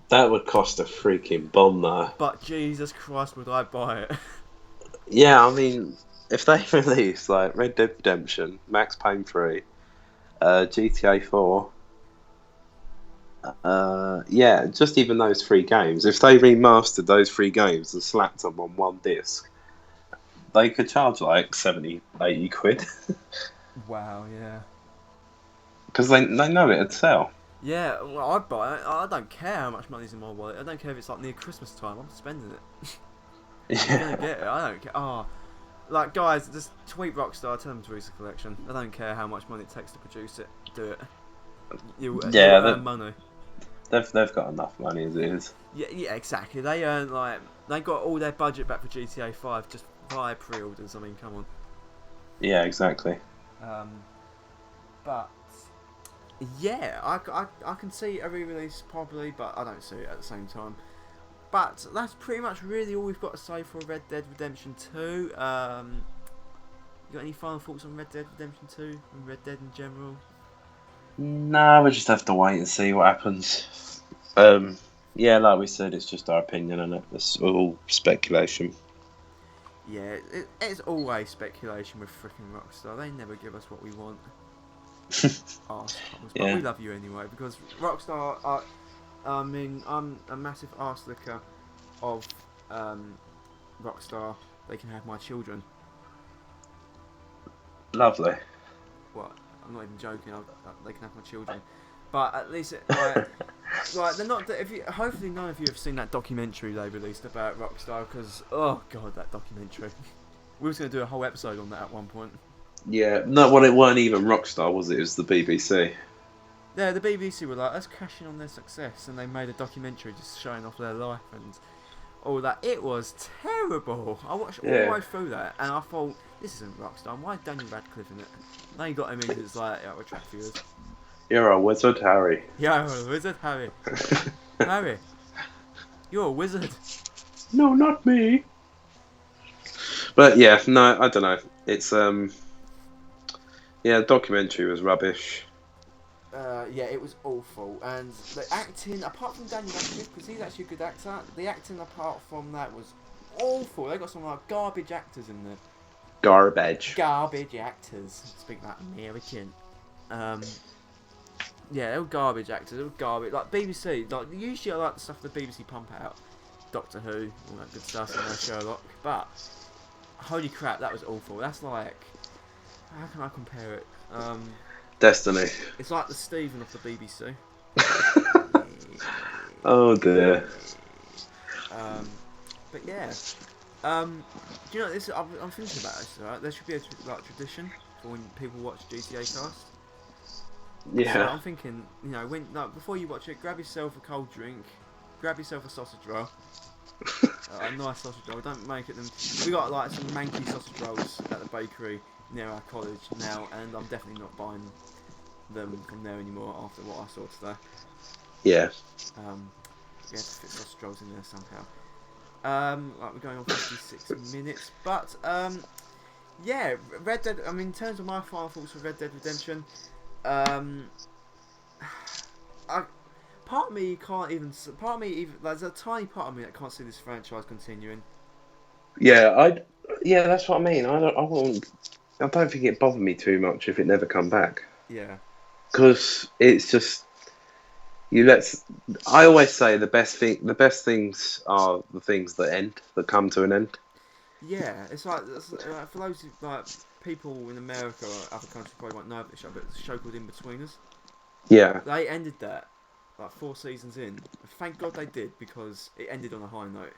that would cost a freaking bomb, though. but Jesus Christ, would I buy it? Yeah, I mean, if they release like Red Dead Redemption, Max Payne 3, GTA 4. Yeah, just even those 3 games. If they remastered those 3 games and slapped them on one disc, they could charge like 70, 80 quid. Wow, yeah. Because they know it'd sell. Yeah, well, I'd buy it. I don't care how much money's in my wallet. I don't care if it's like near Christmas time. I'm spending it. I'm gonna get it. I don't care. Like guys, just tweet Rockstar. Tell them to release a collection. I don't care how much money it takes to produce it. Do it. You'll earn money. They've got enough money as it is. Yeah, exactly. They earn they got all their budget back for GTA 5 just via pre-orders. I mean, come on. Yeah, exactly. But yeah, I can see a re-release probably, but I don't see it at the same time. But that's pretty much really all we've got to say for Red Dead Redemption 2. You got any final thoughts on Red Dead Redemption 2 and Red Dead in general? No, we just have to wait and see what happens. Yeah, like we said, it's just our opinion on it. It's all speculation. Yeah, it's always speculation with freaking Rockstar. They never give us what we want. Arseholes. But Yeah. we love you anyway, because Rockstar are... I mean, I'm a massive arse licker of Rockstar. They can have my children. Lovely. What? I'm not even joking. They can have my children. But at least, like they're not. Hopefully, none of you have seen that documentary they released about Rockstar. Because oh god, that documentary. We was going to do a whole episode on that at one point. Yeah, no, well, it weren't even Rockstar, was it? It was the BBC. Yeah, the BBC were like, let's cash in on their success, and they made a documentary just showing off their life and all that. It was terrible. I watched all the way through that, and I thought, this isn't Rockstar. Why is Daniel Radcliffe in it? Now you got him in, it's like, yeah, we'll attract viewers. You're a wizard, Harry. Yeah, I'm a wizard, Harry. Harry, you're a wizard. No, not me. But yeah, no, I don't know. It's yeah, the documentary was rubbish. Yeah, it was awful, and the acting, apart from Daniel Radcliffe, because he's actually a good actor, the acting apart from that was awful. They got some like garbage actors in there. Garbage. Garbage actors. Speak like American. Yeah, they were garbage actors. They were garbage. Like BBC. Like usually, I like the stuff the BBC pump out. Doctor Who, all that good stuff, and Sherlock. But holy crap, that was awful. That's like, how can I compare it? Destiny. It's like the Stephen of the BBC. Oh dear. But yeah. Do you know this? I'm thinking about this. Right, there should be a tradition for when people watch GTACast. Yeah. So I'm thinking, you know, when before you watch it, grab yourself a cold drink, grab yourself a sausage roll, a nice sausage roll. Don't make it them. We got like some manky sausage rolls at the bakery near our college now, and I'm definitely not buying them from there anymore after what I saw today. Yeah. We had to fit sausage rolls in there somehow. Like we're going on 56 minutes, but yeah, Red Dead. I mean, in terms of my final thoughts for Red Dead Redemption, part of me can't even. Part of me even. There's a tiny part of me that can't see this franchise continuing. Yeah, yeah, that's what I mean. I don't think it bothered me too much if it never come back. Yeah. Because it's just I always say the best things are the things that come to an end. Yeah, it's like for those like people in America or other countries probably won't know about the show, but it's a show called In Betweeners. Yeah. They ended that like 4 seasons in. Thank God they did, because it ended on a high note.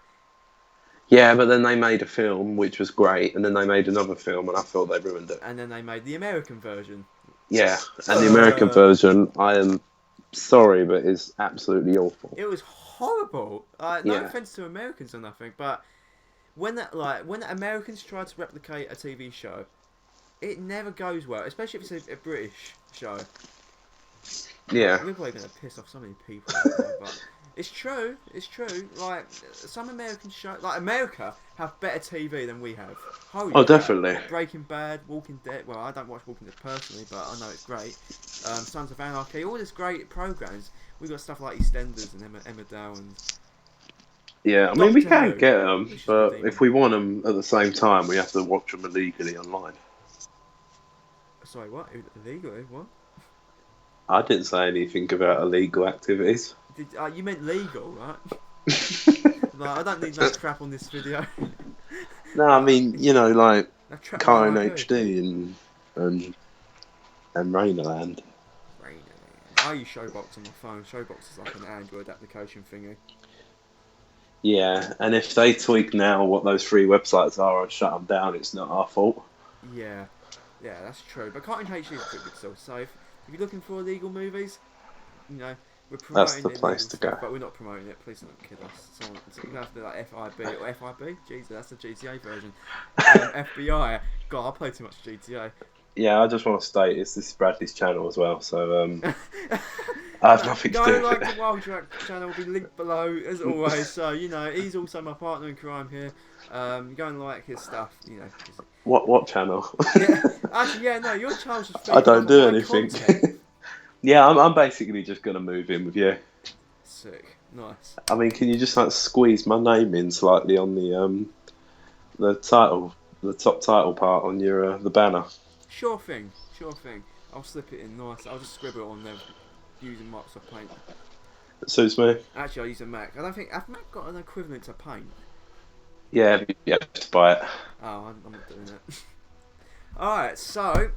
Yeah, but then they made a film which was great, and then they made another film, and I thought they ruined it. And then they made the American version. Yeah, and the American version, I am sorry, but is absolutely awful. It was horrible. No Yeah. offense to Americans or nothing, but when the Americans try to replicate a TV show, it never goes well, especially if it's a British show. Yeah. We're probably going to piss off so many people out there, but it's true. It's true. Like some American shows, like America, have better TV than we have. Holy crap. Definitely. Breaking Bad, Walking Dead. Well, I don't watch Walking Dead personally, but I know it's great. Sons of Anarchy, all these great programs. We've got stuff like EastEnders and Emmerdale and. Yeah, I mean, we Doctor can Who, get them, which is but redeeming. if we want them at the same time, we have to watch them illegally online. Sorry, what? Illegally? What? I didn't say anything about illegal activities. You meant legal, right? No, I don't need no crap on this video. No, I mean, you know, like Car in Rainer HD and Rainerland. I use Showbox on my phone. Showbox is like an Android application thingy. Yeah, and if they tweak now what those free websites are and shut them down, it's not our fault. Yeah, that's true. But Cartoon HD is pretty good still. So if you're looking for illegal movies, you know, we're promoting That's the place to go. stuff, but we're not promoting it. Please don't kid us. We're gonna have to do like FIB or FIB. Jesus, that's the GTA version. FBI. God, I play too much GTA. Yeah, I just want to state this is Bradley's channel as well, so I have nothing to do with like it. the Wild Track channel will be linked below as always. So you know, he's also my partner in crime here. Go and like his stuff. You know. What channel? Yeah, actually, yeah, no, your channel's just. I don't do my anything. content. Yeah, I'm basically just gonna move in with you. Sick, nice. I mean, can you just like squeeze my name in slightly on the title, the top title part on your the banner? Sure thing. I'll slip it in nice. I'll just scribble it on there using Microsoft Paint. It suits me. Actually, I use a Mac. I don't think have Mac got an equivalent to Paint. Yeah, just buy it. Oh, I'm not doing it. All right, so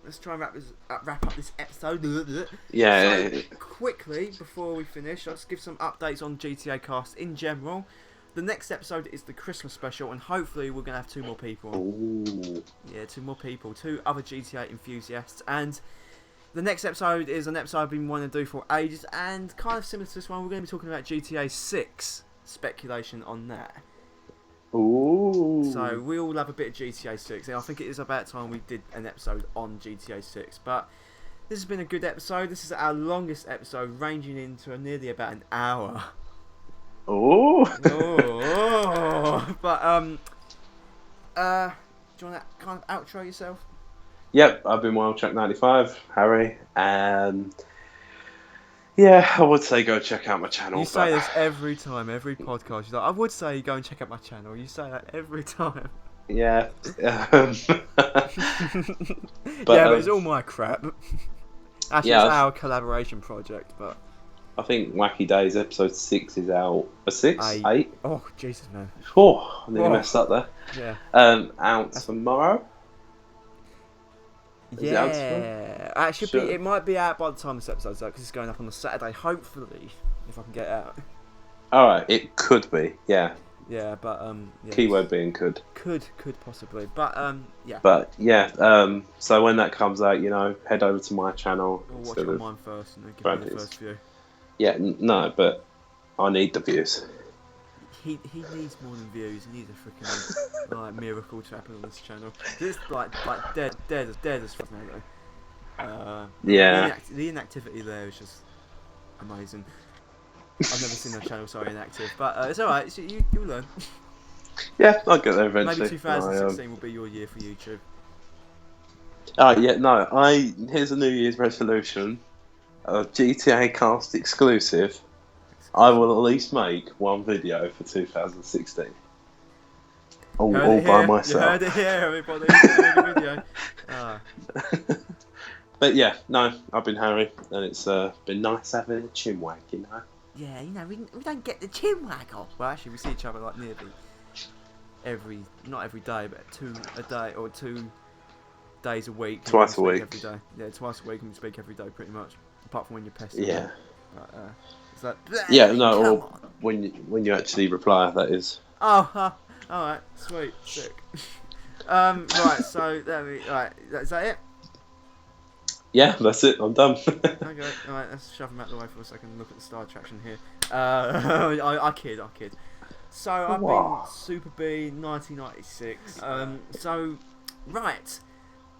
let's try and wrap up this episode. Yeah. So, quickly before we finish, let's give some updates on GTA Cast in general. The next episode is the Christmas special, and hopefully we're going to have 2 more people. Ooh. Yeah, 2 more people. 2 other GTA enthusiasts. And the next episode is an episode I've been wanting to do for ages, and kind of similar to this one, we're going to be talking about GTA 6. Speculation on that. Ooh. So we all love a bit of GTA 6, and I think it is about time we did an episode on GTA 6. But this has been a good episode. This is our longest episode, ranging into nearly about an hour. Oh. Do you want to kind of outro yourself? Yep, I've been WildTrack95, Harry, and yeah, I would say go check out my channel. You say this every time, every podcast. You're like, I would say go and check out my channel. You say that every time. Yeah. But it's all my crap. Actually, yeah, it's our collaboration project, but I think Wacky Days episode 6 is out. A 6? 8? Oh, Jesus, man. Oh, I nearly messed up there. Yeah. Out tomorrow? Is it out tomorrow? Actually, it might be out by the time this episode's out because it's going up on the Saturday. Hopefully, if I can get it out. All right, it could be. Yeah. Yeah, but yeah. Keyword being could. Could possibly, but yeah. But yeah, so when that comes out, head over to my channel. We'll watch it on mine first and then give me the first view. Yeah, no, but I need the views. He needs more than views. He needs a freaking like miracle to happen on this channel. It's like dead as fuck now though. Yeah. The inactivity there is just amazing. I've never seen that channel so inactive, but it's alright. So you'll learn. Yeah, I'll get there eventually. Maybe 2016 will be your year for YouTube. Oh yeah, no. Here's a New Year's resolution. A GTACast exclusive. I will at least make one video for 2016. All by myself. You heard it here, everybody. The video. But yeah, no, I've been Harry, and it's been nice having a chinwag, Yeah, we don't get the chinwag off. Well, actually, we see each other like nearly not every day, but 2 a day or 2 days a week. Twice a week. Every day. Yeah, twice a week, and we speak every day pretty much, apart from when you're pestered. Yeah. But, it's like, yeah, no, or when you actually reply, that is. Oh, alright, sweet, sick. Right, so right, is that it? Yeah, that's it. I'm done. Okay, alright, let's shove him out the way for a second and look at the star attraction here. I kid. So I've been Super B 1996. So right,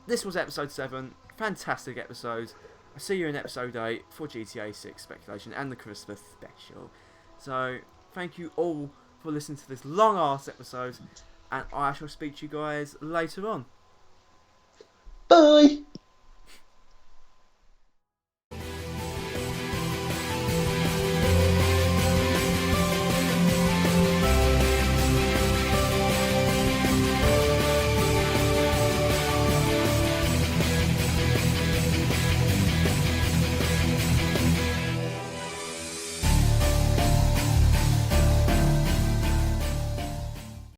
this was episode 7. Fantastic episode. I'll see you in episode 8 for GTA 6 speculation and the Christmas special. So thank you all for listening to this long ass episode, and I shall speak to you guys later on. Bye.